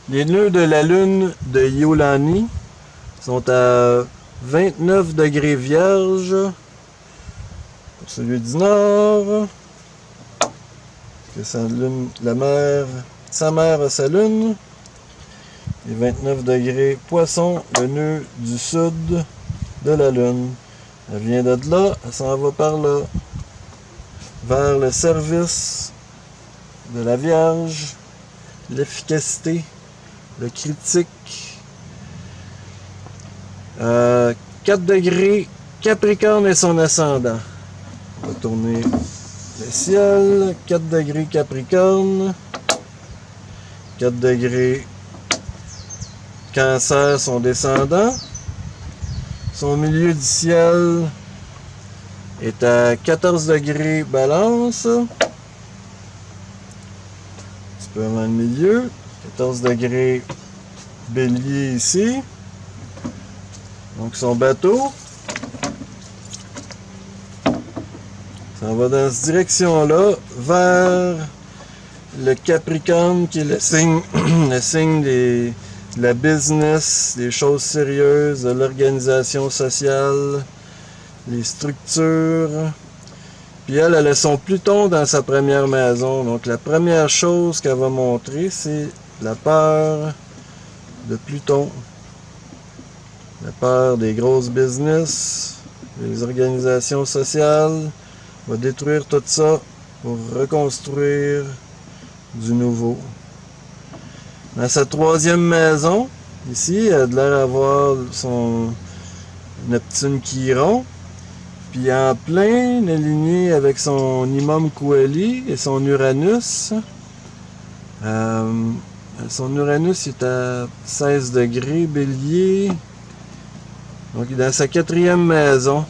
Les nœuds de la lune de Iolani sont à 29 degrés Vierge. Pour celui du Nord. Que sa lune, sa mère a sa lune. Et 29 degrés Poisson, le nœud du sud de la lune. Elle vient de là, elle s'en va par là, vers le service de la Vierge, l'efficacité, le critique. 4 degrés, Capricorne et son ascendant. On va tourner le ciel, 4 degrés Capricorne, 4 degrés Cancer, son descendant. Son milieu du ciel est à 14 degrés Balance. Un petit peu avant le milieu. 14 degrés Bélier ici. Donc son bateau. Ça va dans cette direction-là, vers le Capricorne qui est le signe, le signe de la business, des choses sérieuses, de l'organisation sociale, les structures. Puis elle a son Pluton dans sa première maison. Donc la première chose qu'elle va montrer, c'est la peur de Pluton. La peur des grosses business, des organisations sociales. Elle va détruire tout ça pour reconstruire du nouveau. Dans sa troisième maison, ici, elle a l'air d'avoir son Neptune Chiron. Puis en plein aligné avec son Imam Coeli et son Uranus. Son Uranus est à 16 degrés Bélier. Donc il est dans sa quatrième maison.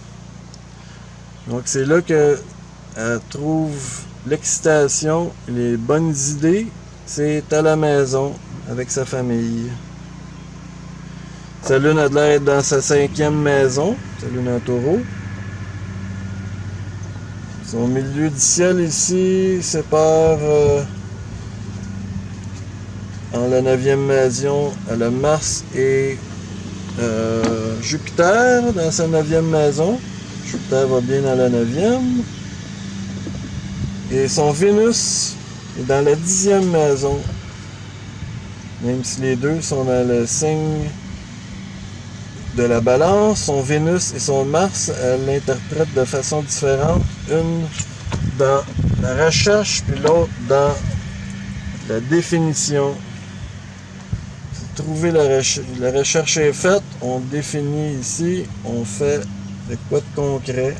Donc c'est là qu'elle trouve l'excitation, les bonnes idées. C'est à la maison avec sa famille. Sa lune a l'air d'être dans sa cinquième maison. Sa lune en Taureau. Son milieu du ciel ici sépare en la 9e maison à le Mars et Jupiter dans sa 9e maison. Jupiter va bien dans la 9e. Et son Vénus est dans la 10e maison. Même si les deux sont dans le signe de la Balance, son Vénus et son Mars, elle l'interprète de façon différente. Une dans la recherche, puis l'autre dans la définition. Trouver la recherche est faite, on définit ici, on fait de quoi de concret.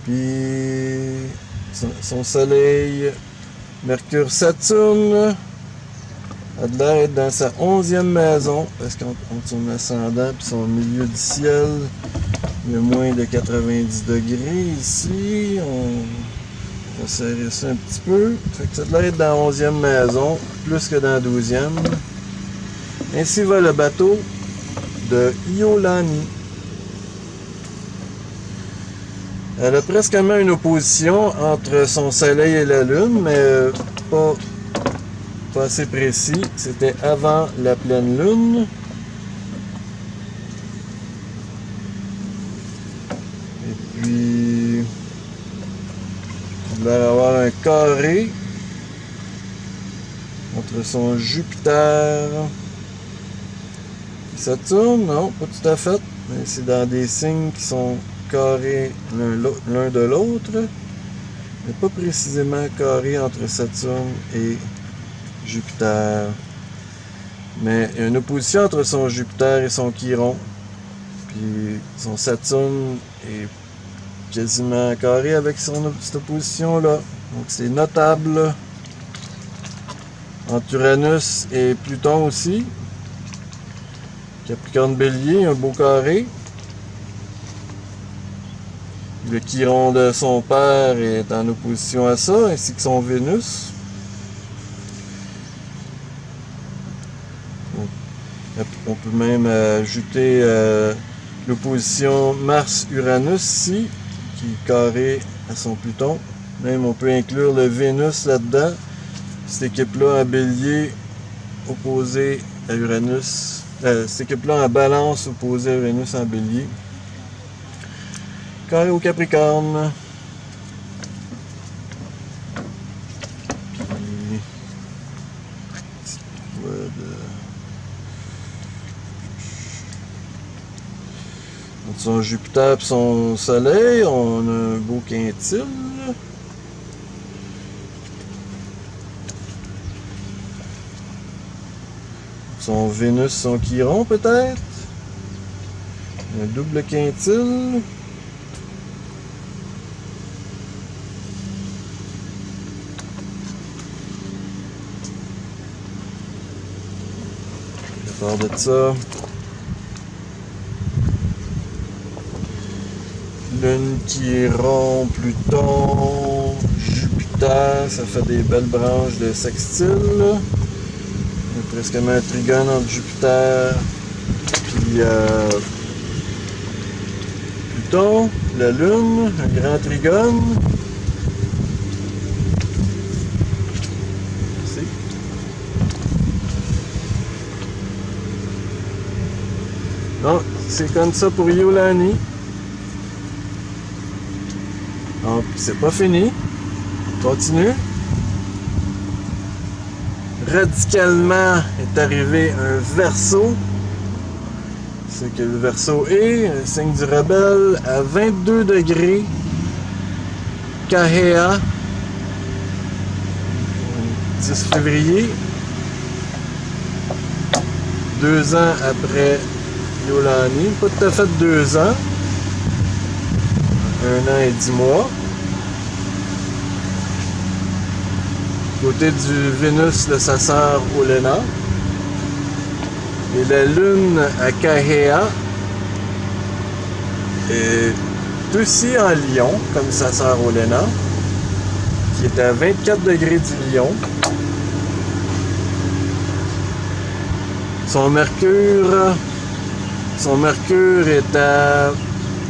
Puis son soleil, Mercure, Saturne, a de l'air d'être dans sa 11e maison, parce qu'entre son ascendant et son milieu du ciel, il y a moins de 90 degrés ici. On va serrer ça un petit peu. Fait que ça doit être dans la 11e maison, plus que dans la 12e. Ainsi va le bateau de Iolani. Elle a presque une opposition entre son soleil et la lune, mais pas assez précis. C'était avant la pleine lune. Et puis, il va y avoir un carré entre son Jupiter et Saturne. Non, pas tout à fait. Mais c'est dans des signes qui sont carrés l'un de l'autre. Mais pas précisément carré entre Saturne et Jupiter. Mais il y a une opposition entre son Jupiter et son Chiron. Puis son Saturne est quasiment carré avec cette opposition-là. Donc c'est notable. Entre Uranus et Pluton aussi. Capricorne Bélier, un beau carré. Le Chiron de son père est en opposition à ça, ainsi que son Vénus. On peut même ajouter l'opposition Mars-Uranus ici, qui est carré à son Pluton. Même on peut inclure le Vénus là-dedans. Cette équipe-là en Bélier opposée à Uranus. Cette équipe-là en Balance opposée à Uranus en Bélier. Carré au Capricorne. Son Jupiter et son Soleil, on a un beau quintile. Son Vénus, son Chiron peut-être. Un double quintile. À part de ça, Lune, Chiron, Pluton, Jupiter, ça fait des belles branches de sextile. Il y a presque un trigone entre Jupiter puis Pluton, la Lune, un grand trigone. Ici. Donc, c'est comme ça pour Iolani. Donc, c'est pas fini. Continue. Radicalement est arrivé un Verseau. C'est que le Verseau est un signe du rebelle à 22 degrés. Kahea. 10 février. 2 ans après Iolani. Pas tout à fait 2 ans. 1 an et 10 mois. Côté du Vénus, le Sasseur Olena. Et la Lune à Kahea est aussi en Lion, comme Sasseur Olena, qui est à 24 degrés du Lion. Son Mercure est à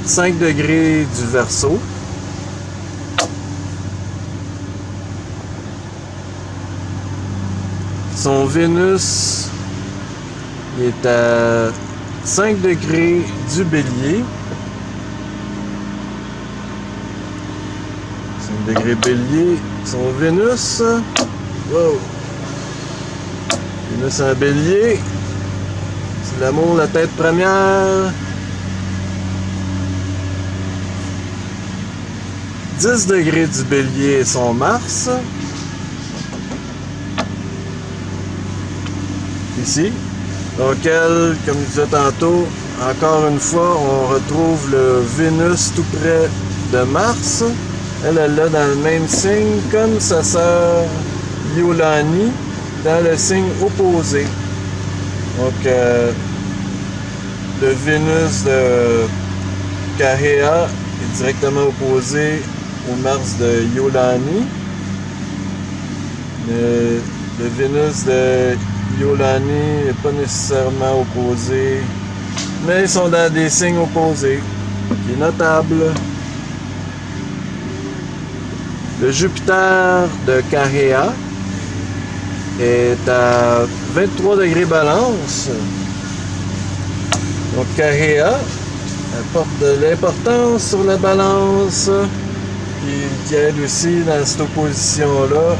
5 degrés du Verseau. Son Vénus est à 5 degrés du Bélier. 5 degrés Bélier. Son Vénus. Wow! Vénus en Bélier. C'est l'amour, la tête première. 10 degrés du Bélier, son Mars. Ici. Donc elle, comme je disais tantôt, encore une fois, on retrouve le Vénus tout près de Mars. Elle est là dans le même signe, comme sa sœur Iolani, dans le signe opposé. Donc le Vénus de Kahea est directement opposé au Mars de Iolani. Le Vénus de Iolani n'est pas nécessairement opposé, mais ils sont dans des signes opposés, qui est notable. Le Jupiter de Carhéa est à 23 degrés balance. Donc Carhéa apporte de l'importance sur la balance, qui aide aussi dans cette opposition-là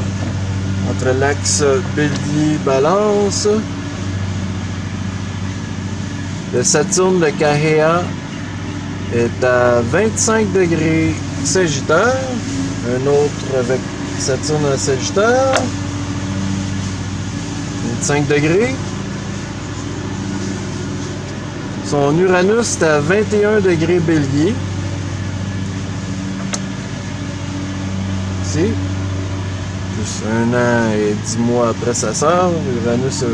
entre l'axe Bélier-Balance. Le Saturne de Carhéa est à 25 degrés Sagittaire. Un autre avec Saturne en Sagittaire. 25 degrés. Son Uranus est à 21 degrés Bélier. Ici. Juste 1 an et 10 mois après sa sœur. Uranus a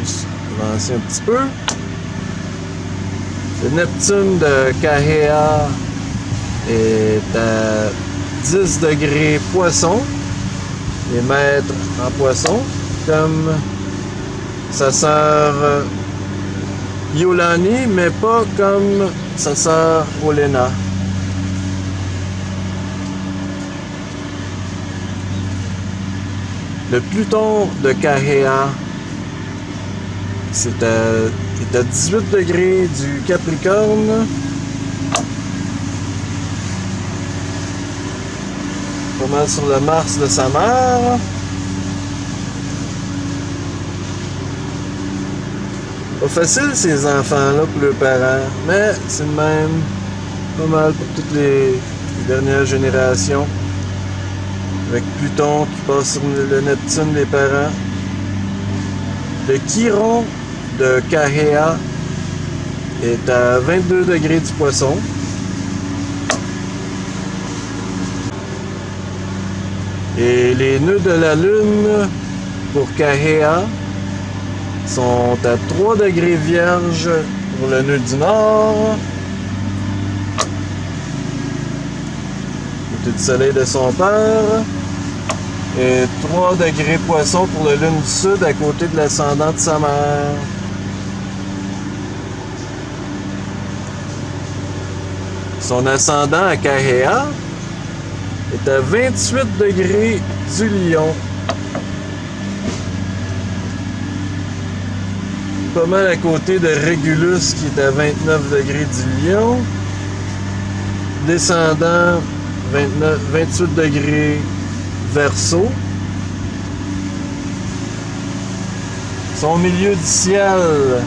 juste avancé un petit peu. Le Neptune de Carhéa est à 10 degrés Poisson. Les maîtres en Poisson, comme sa sœur Iolani, mais pas comme sa sœur Olena. Le Pluton de Carhéa est à 18 degrés du Capricorne. Pas mal sur le Mars de sa mère. Pas facile ces enfants-là pour leurs parents, mais c'est le même, pas mal pour toutes les dernières générations. Avec Pluton qui passe sur le Neptune des parents. Le Chiron de Carhéa est à 22 degrés du Poisson. Et les nœuds de la Lune pour Carhéa sont à 3 degrés Vierge pour le nœud du Nord. Côté du soleil de son père. Et 3 degrés Poisson pour le Lune du Sud à côté de l'ascendant de sa mère. Son ascendant à Carhéa est à 28 degrés du Lion. Pas mal à côté de Régulus qui est à 29 degrés du Lion. Descendant 28 degrés Verseau. Son milieu du ciel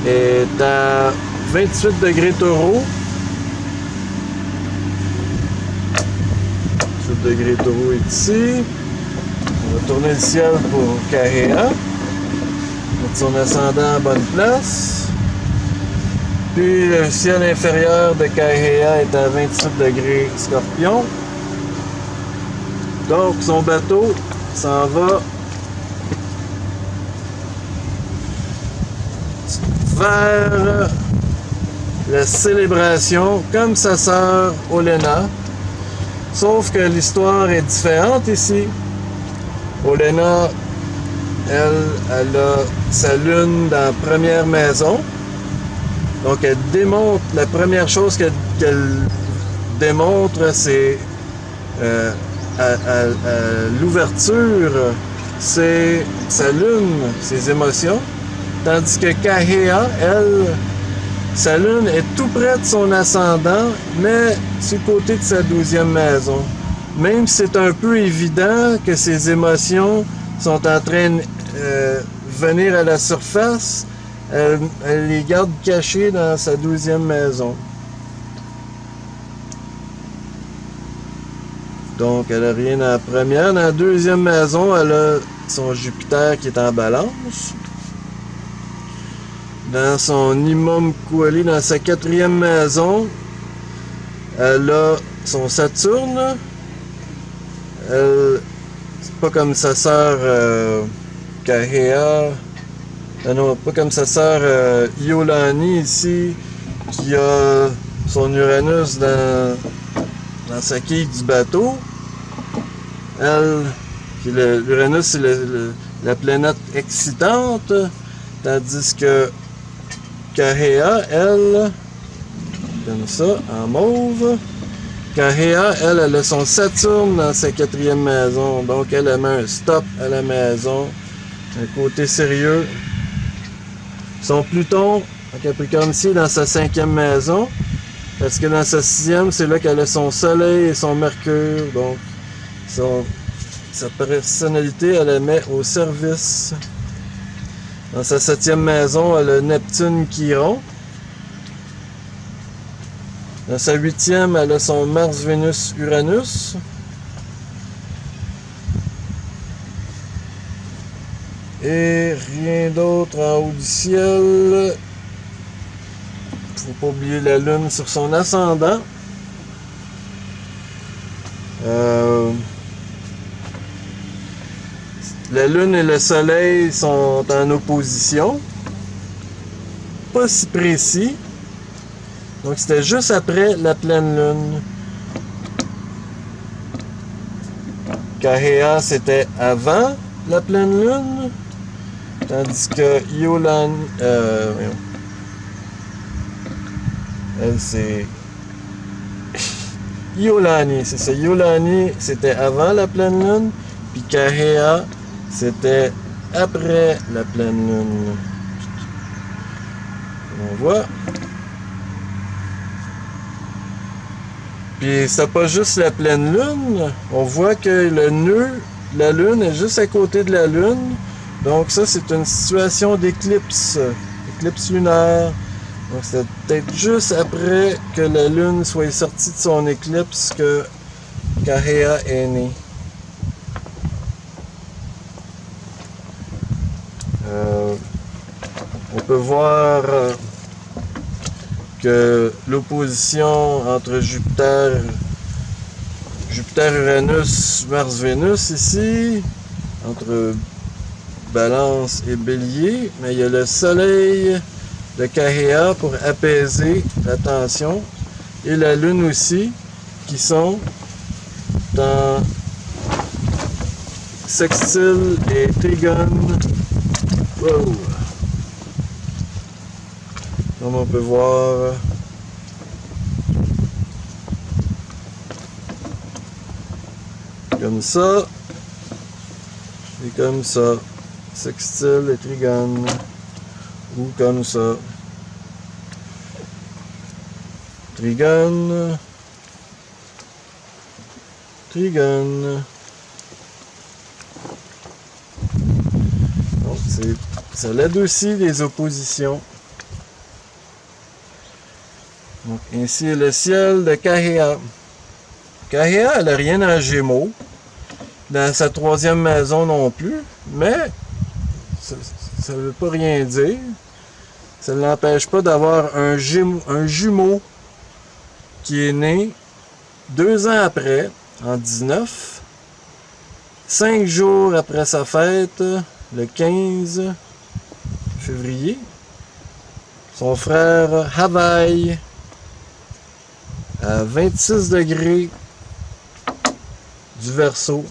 est à 28 degrés Taureau. 28 degrés Taureau est ici. On va tourner le ciel pour Carhéa. Mettre son ascendant en bonne place. Puis le ciel inférieur de Carhéa est à 27 degrés Scorpion. Donc son bateau s'en va vers la célébration comme sa sœur Olena. Sauf que l'histoire est différente ici. Olena, elle a sa lune dans la première maison. Donc elle démontre, la première chose qu'elle démontre, c'est à l'ouverture, c'est sa lune, ses émotions. Tandis que Carhéa, elle, sa lune est tout près de son ascendant, mais sur le côté de sa 12e maison. Même si c'est un peu évident que ses émotions sont en train de venir à la surface, elle les garde cachées dans sa 12e maison. Donc, elle n'a rien dans la première. Dans la 2e maison, elle a son Jupiter qui est en balance. Dans son Imum Coeli, dans sa 4e maison, elle a son Saturne. Elle, c'est pas comme sa sœur Carhéa. Non, pas comme sa sœur Iolani ici, qui a son Uranus dans sa quille du bateau. Elle, l'Uranus, c'est la planète excitante, tandis que Carhéa, elle, comme ça, en mauve, Kahea, elle a son Saturne dans sa 4e maison. Donc, elle met un stop à la maison. Un côté sérieux. Son Pluton, en Capricorne ici, dans sa 5e maison. Parce que dans sa 6e, c'est là qu'elle a son Soleil et son Mercure. Donc, sa personnalité, elle la met au service. Dans sa 7e maison, elle a Neptune Chiron. Dans sa 8e, elle a son Mars, Vénus, Uranus. Et rien d'autre en haut du ciel. Faut pas oublier la Lune sur son ascendant. La Lune et le Soleil sont en opposition. Pas si précis. Donc c'était juste après la pleine Lune. Kahea, c'était avant la pleine Lune. Tandis que Iolani... elle, c'est... Iolani, c'est ça. Iolani, c'était avant la pleine Lune. Puis Kahea, c'était après la pleine Lune. On voit. Puis c'est pas juste la pleine Lune. On voit que le nœud, la Lune est juste à côté de la Lune. Donc ça, c'est une situation d'éclipse. Éclipse lunaire. Donc c'est peut-être juste après que la Lune soit sortie de son éclipse que Kahea est née. On peut voir que l'opposition entre Jupiter-Uranus, Mars-Vénus ici, entre Balance et Bélier, mais il y a le Soleil de Kahea pour apaiser la tension et la Lune aussi qui sont dans sextile et trigone. Wow. Comme on peut voir, comme ça et comme ça, sextile et trigone, ou comme ça, trigone, trigone. Donc ça l'aide aussi les oppositions. Donc, ainsi est le ciel de Kahea. Kahea, elle n'a rien en Gémeaux. Dans sa 3e maison non plus. Mais, ça ne veut pas rien dire. Ça ne l'empêche pas d'avoir un jumeau qui est né 2 ans après, en 19. 5 jours après sa fête, le 15 février. Son frère Havaï, à 26 degrés du Verseau.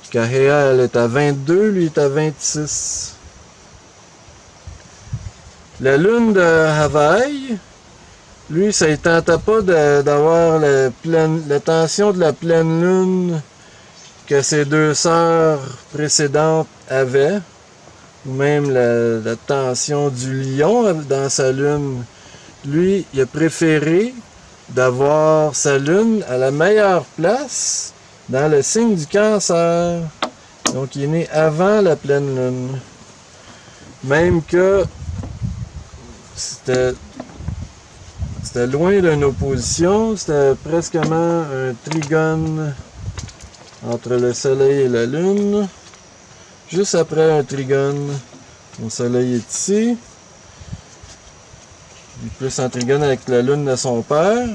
Kahea, elle est à 22, lui est à 26. La lune de Havaï, lui, ça ne tentait pas d'avoir la tension de la pleine lune que ses 2 sœurs précédentes avaient, ou même la tension du lion dans sa lune. Lui, il a préféré d'avoir sa lune à la meilleure place dans le signe du Cancer. Donc, il est né avant la pleine lune. Même que c'était loin d'une opposition, c'était presquement un trigone entre le soleil et la lune. Juste après un trigone, le soleil est ici. Il est plus en trigone avec la lune de son père.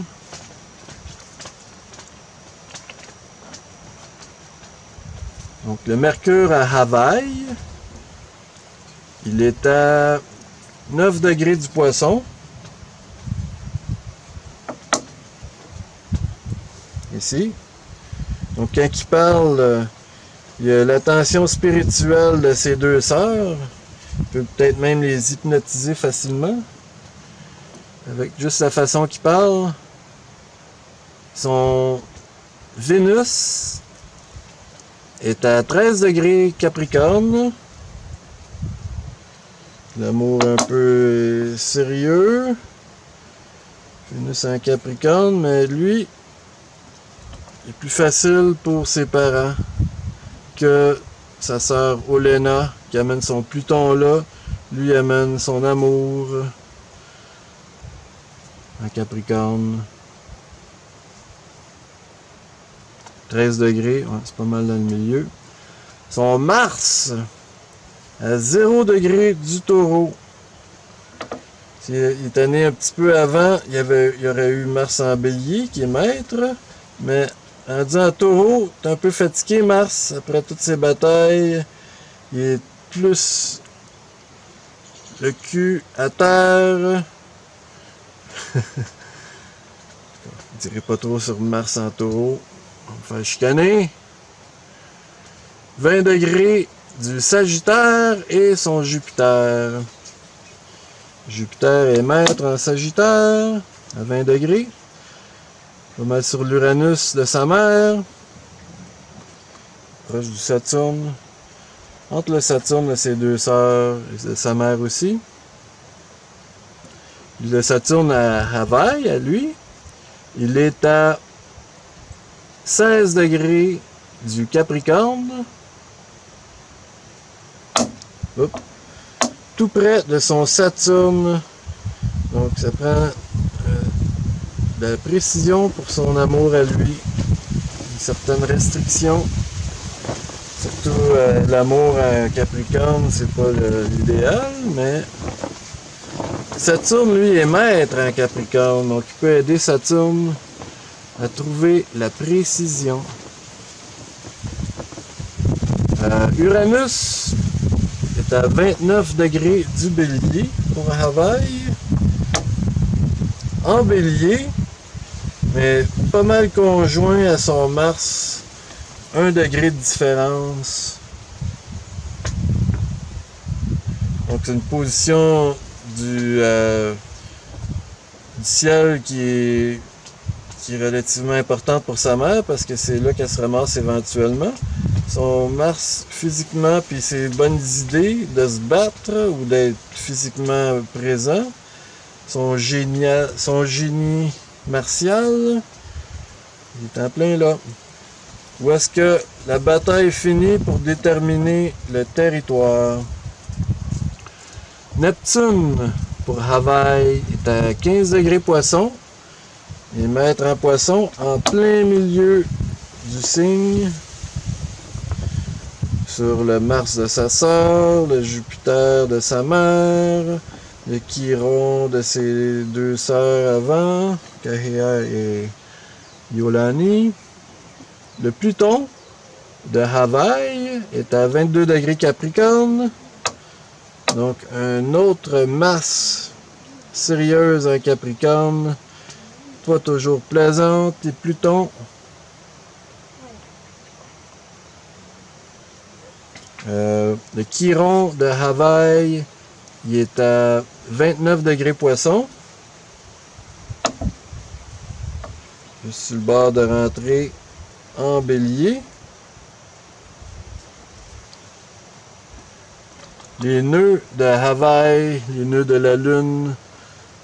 Donc le Mercure à Havaï, il est à 9 degrés du Poisson. Ici. Donc quand il parle, il y a l'attention spirituelle de ses 2 sœurs. Il peut peut-être même les hypnotiser facilement. Avec juste la façon qu'il parle. Son Vénus est à 13 degrés Capricorne. L'amour un peu sérieux. Vénus en Capricorne, mais lui, est plus facile pour ses parents que sa sœur Oléna, qui amène son Pluton là. Lui amène son amour en Capricorne. 13 degrés, ouais, c'est pas mal dans le milieu. Son Mars à 0 degré du Taureau. Il est né un petit peu avant, il y aurait eu Mars en Bélier qui est maître, mais en disant Taureau, t'es un peu fatigué Mars, après toutes ces batailles, il est plus le cul à terre. Je dirais pas trop sur Mars en Taureau, on va faire chicaner. 20 degrés du Sagittaire et son Jupiter. Jupiter est maître en Sagittaire à 20 degrés. Pas mal sur l'Uranus de sa mère. Proche du Saturne. Entre le Saturne et ses deux sœurs et de sa mère aussi. Le Saturne à Hawaï, à lui, il est à 16 degrés du Capricorne. Oups. Tout près de son Saturne. Donc ça prend de la précision pour son amour à lui. Une certaine restriction. Surtout l'amour à Capricorne, c'est pas l'idéal, mais Saturne, lui, est maître en Capricorne. Donc il peut aider Saturne à trouver la précision. Uranus est à 29 degrés du Bélier pour Hawaï. En Bélier, mais pas mal conjoint à son Mars. 1 degré de différence. Donc c'est une position du ciel qui est relativement importante pour sa mère parce que c'est là qu'elle se ramasse éventuellement. Son Mars physiquement puis ses bonnes idées de se battre ou d'être physiquement présent. Son génie martial, il est en plein là. Où est-ce que la bataille finit pour déterminer le territoire? Neptune pour Hawaï est à 15 degrés Poisson. Il est maître en Poisson en plein milieu du signe. Sur le Mars de sa sœur, le Jupiter de sa mère, le Chiron de ses deux sœurs avant, Kahea et Yolani. Le Pluton de Hawaï est à 22 degrés Capricorne. Donc, une autre masse sérieuse en Capricorne. Pas toujours plaisante. Et Pluton. Le Chiron de Hawaï, il est à 29 degrés Poisson. Je suis sur le bord de rentrer en Bélier. Les nœuds de Hawaï, les nœuds de la Lune,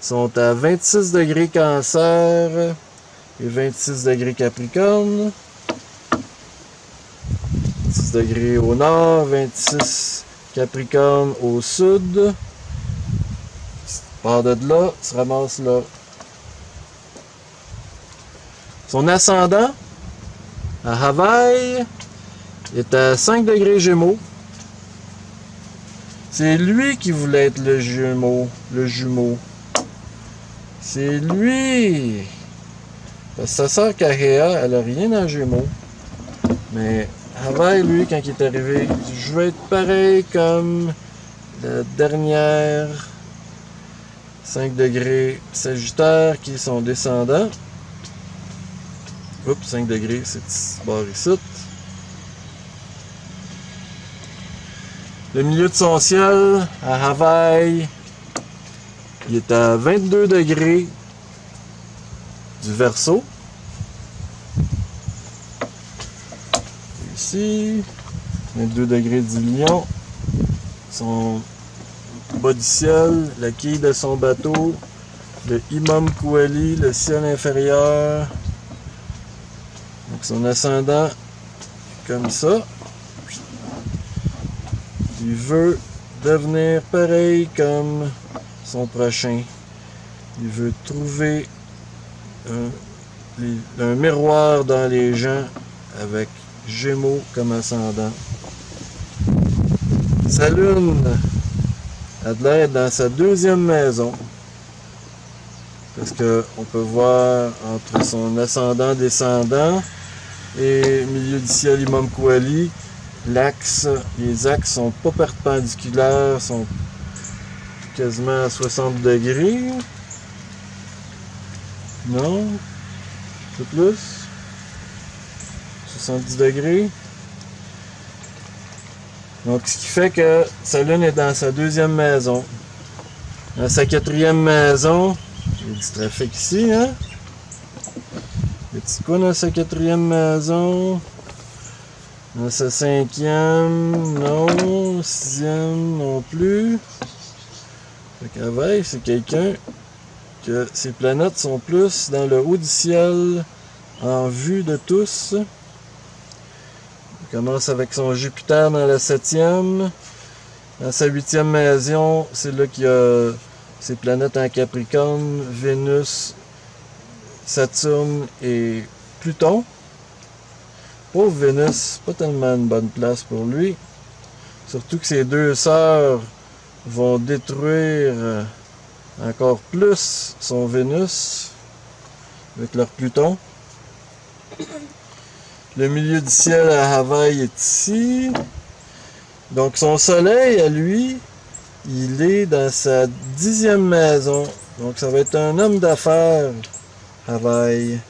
sont à 26 degrés Cancer et 26 degrés Capricorne. 26 degrés au nord, 26 Capricorne au sud. Part de là, se ramasse là. Son ascendant à Hawaï est à 5 degrés Gémeaux. C'est lui qui voulait être le jumeau. C'est lui. Parce que sa sœur Kahea, elle a rien en Gémeaux. Mais Hawaï, lui, quand il est arrivé, il dit, je veux être pareil comme la dernière 5 degrés Sagittaire qui est son descendant. Oups, 5 degrés, c'est barre ici. Le milieu de son ciel, à Hawaï, il est à 22 degrés du Verseau. ici. 22 degrés du lion. Son bas du ciel, la quille de son bateau, le Imam Kouali, le ciel inférieur. Donc son ascendant comme ça. Il veut devenir pareil comme son prochain. Il veut trouver un miroir dans les gens avec Gémeaux comme ascendant. Sa lune a de l'air dans sa deuxième maison. Parce qu'on peut voir entre son ascendant descendant et milieu du ciel Imam Kouali, les axes sont pas perpendiculaires, sont quasiment à 60 degrés. Non? Un peu plus? 70 degrés? Donc, ce qui fait que sa lune est dans sa deuxième maison. Dans sa quatrième maison, il y a du trafic ici, hein? Y a-t-il quoi dans sa quatrième maison? Dans sa cinquième, non. Sixième, non plus. Fait qu'Havaï, c'est quelqu'un que ses planètes sont plus dans le haut du ciel, en vue de tous. Il commence avec son Jupiter dans la 7e. Dans sa 8e maison, c'est là qu'il y a ses planètes en Capricorne, Vénus, Saturne et Pluton. Pauvre Vénus, pas tellement une bonne place pour lui. Surtout que ses deux sœurs vont détruire encore plus son Vénus avec leur Pluton. Le milieu du ciel à Havaï est ici. Donc son soleil à lui, il est dans sa 10e maison. Donc ça va être un homme d'affaires, Havaï.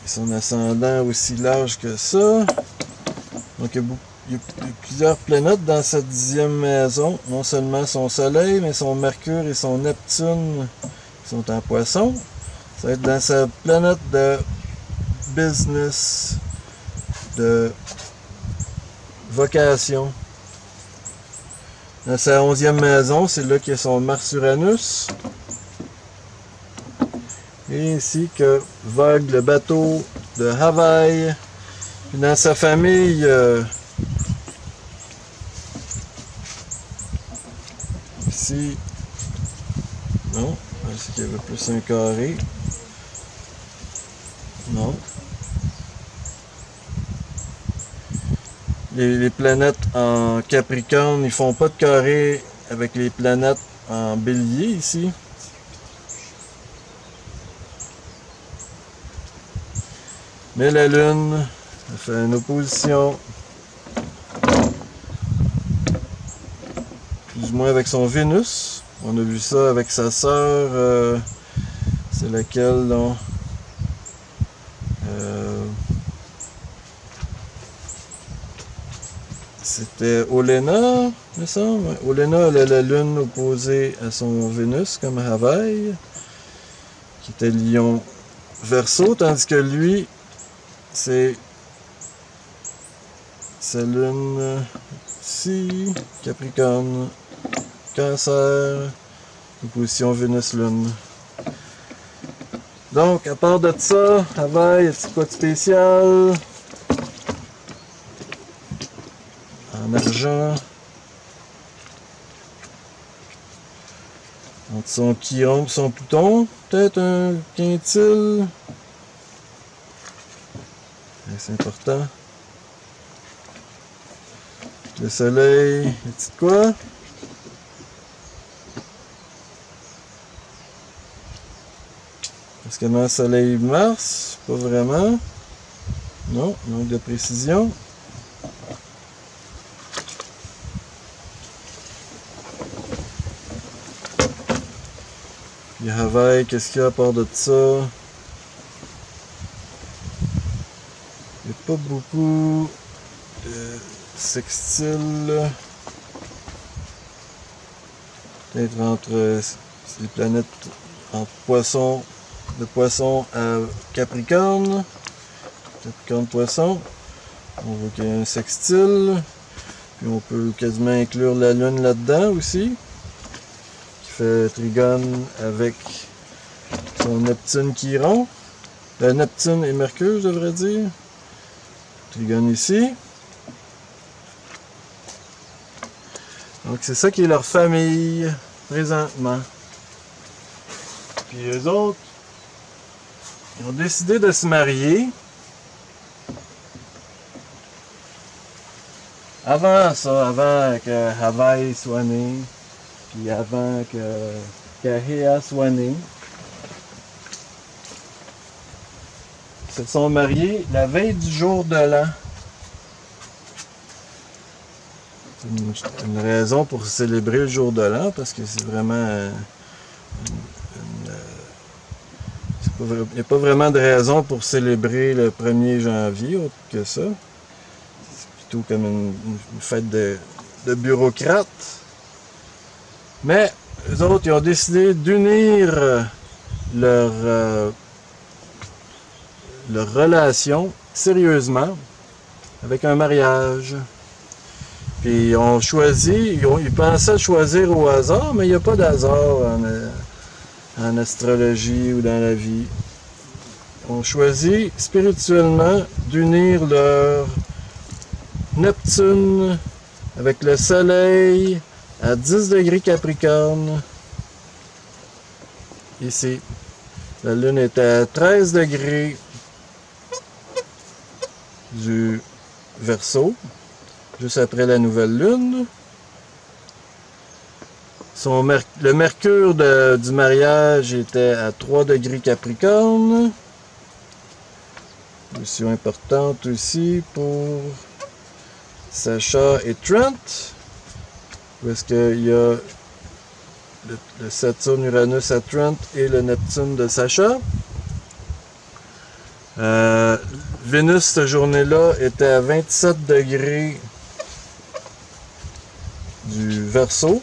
Et son ascendant aussi large que ça. Donc il y a plusieurs planètes dans sa 10e maison. Non seulement son soleil, mais son Mercure et son Neptune sont en poisson. Ça va être dans sa planète de business, de vocation. Dans sa 11e maison, c'est là qu'il y a son Mars-Uranus. Et ainsi que vogue le bateau de Havaï. Puis dans sa famille, ici, non, c'est qu'il y avait plus un carré. Non. Les planètes en Capricorne, ils font pas de carré avec les planètes en Bélier ici. Mais la Lune, elle fait une opposition. Plus ou moins avec son Vénus. On a vu ça avec sa sœur. C'est laquelle, donc? C'était Olena, il me semble. Olena, elle a la Lune opposée à son Vénus, comme Havaï, qui était Lion Verseau, tandis que lui, c'est sa Lune ici, Capricorne, Cancer, opposition Vénus-Lune. Donc, à part de ça, Havaï, y a-t-il quoi de spécial? En argent. Entre son Chiron et son Pluton. Peut-être un quintile. C'est important. Le soleil, y a-t-il quoi? Est-ce que dans le soleil Mars? Pas vraiment. Non, manque de précision. Puis Havaï, qu'est-ce qu'il y a à part de ça? Il n'y a pas beaucoup de sextiles. Peut-être entre les planètes entre poisson, de poisson à Capricorne. Capricorne Poisson. On voit qu'il y a un sextile. Puis on peut quasiment inclure la Lune là-dedans aussi. Qui fait trigone avec son Neptune Chiron. Neptune et Mercure, je devrais dire. Trigone ici. Donc c'est ça qui est leur famille présentement. Puis eux autres, ils ont décidé de se marier. Avant ça, avant que Hawaii soit né, puis avant que Kahea soit né. Ils se sont mariés la veille du jour de l'an. C'est une raison pour célébrer le jour de l'an, parce que c'est vraiment... il n'y a pas vraiment de raison pour célébrer le 1er janvier, autre que ça. C'est plutôt comme une fête de bureaucrates. Mais les autres, ils ont décidé d'unir leur relation sérieusement avec un mariage. Puis ils ont choisi, ils pensaient choisir au hasard, mais il n'y a pas d'hasard en astrologie ou dans la vie. Ils ont choisi spirituellement d'unir leur Neptune avec le Soleil à 10 degrés Capricorne. Ici. La Lune est à 13 degrés du Verseau, juste après la nouvelle Lune. Le mercure du mariage était à 3 degrés Capricorne. Position importante aussi pour Sacha et Trent. Où est-ce qu'il y a le Saturne Uranus à Trent et le Neptune de Sacha. Vénus, cette journée-là, était à 27 degrés du Verseau.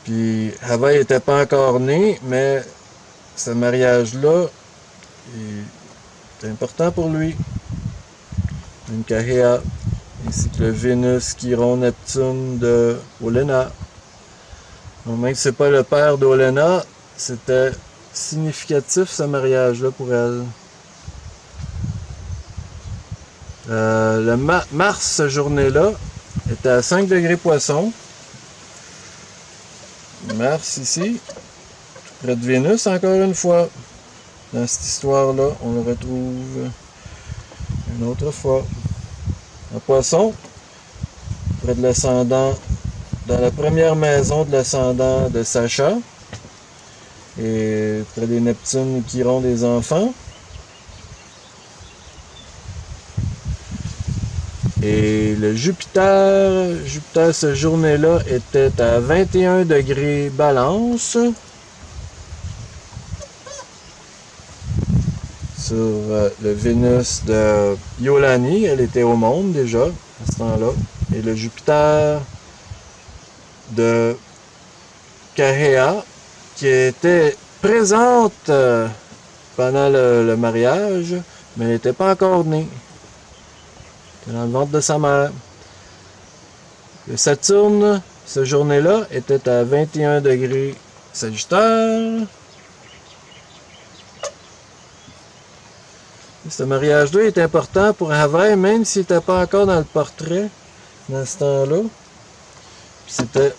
Puis Hawaii n'était pas encore né, mais ce mariage-là est important pour lui. Une Kahea, ainsi que le Vénus, Chiron, Neptune de Olena. Donc, même si c'est pas le père d'Olena, c'était significatif ce mariage-là pour elle. Le Mars, cette journée-là, était à 5 degrés Poisson. Mars ici, tout près de Vénus encore une fois. Dans cette histoire-là, on le retrouve une autre fois. En Poisson, près de l'ascendant, dans la première maison de l'ascendant de Sacha, et près des Neptunes qui Chiron des enfants. Et le Jupiter, cette journée-là, était à 21 degrés Balance. Sur le Vénus de Iolani, elle était au monde déjà, à ce temps-là. Et le Jupiter de Kahea, qui était présente pendant le mariage, mais elle n'était pas encore née. Elle était dans le ventre de sa mère. Le Saturne, cette journée-là, était à 21 degrés Sagittaire. Ce mariage-là est important pour Hawaii, même s'il n'était pas encore dans le portrait dans ce temps-là. C'était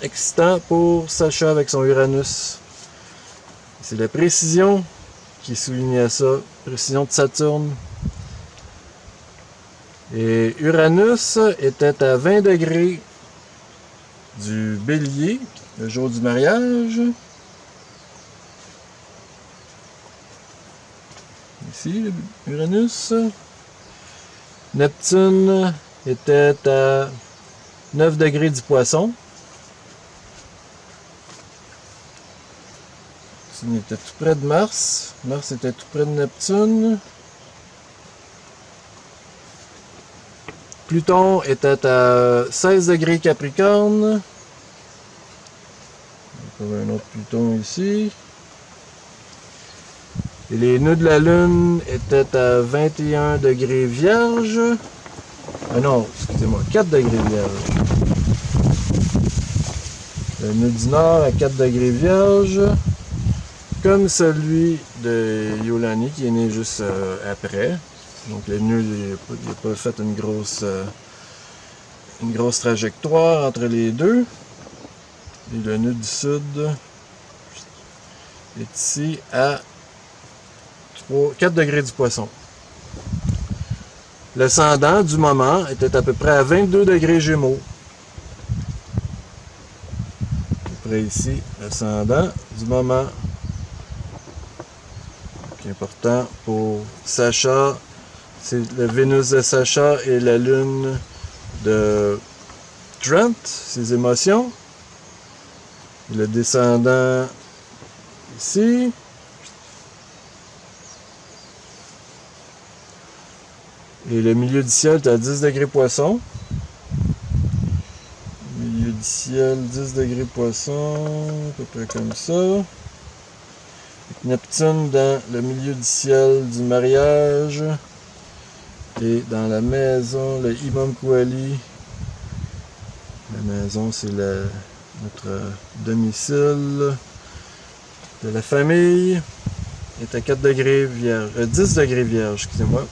excitant pour Sacha avec son Uranus. C'est la précision qui soulignait ça, précision de Saturne. Et Uranus était à 20 degrés du Bélier, le jour du mariage. Ici, Uranus. Neptune était à 9 degrés du Poisson. On était tout près de Mars. Mars était tout près de Neptune. Pluton était à 16 degrés Capricorne. On a un autre Pluton ici. Et les nœuds de la Lune étaient à 21 degrés vierge. Ah non, excusez-moi, 4 degrés vierge. Le nœud du Nord à 4 degrés vierge. Comme celui de Iolani qui est né juste après. Donc le nœud, il n'a pas fait une grosse trajectoire entre les deux. Et le nœud du Sud est ici à 4 degrés du Poisson. L'ascendant du moment était à peu près à 22 degrés Gémeaux. À peu près ici, l'ascendant du moment. Qui est important pour Sacha. C'est la Vénus de Sacha et la Lune de Trent, ses émotions. Et le descendant ici. Et le milieu du ciel est à 10 degrés Poisson. Milieu du ciel, 10 degrés Poisson, à peu près comme ça. Neptune dans le milieu du ciel du mariage. Et dans la maison, le Imam Kouali. La maison, c'est notre domicile de la famille. Est à 4 degrés vierge, 10 degrés vierge, excusez-moi.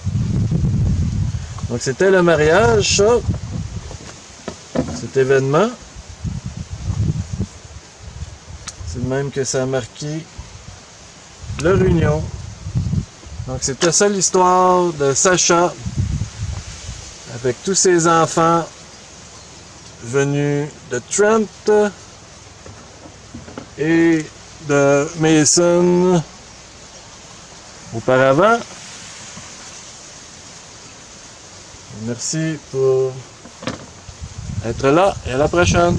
Donc c'était le mariage, ça. Cet événement. C'est le même que ça a marqué leur union. Donc c'était ça l'histoire de Sacha avec tous ses enfants venus de Trent et de Mason auparavant. Merci pour être là et à la prochaine.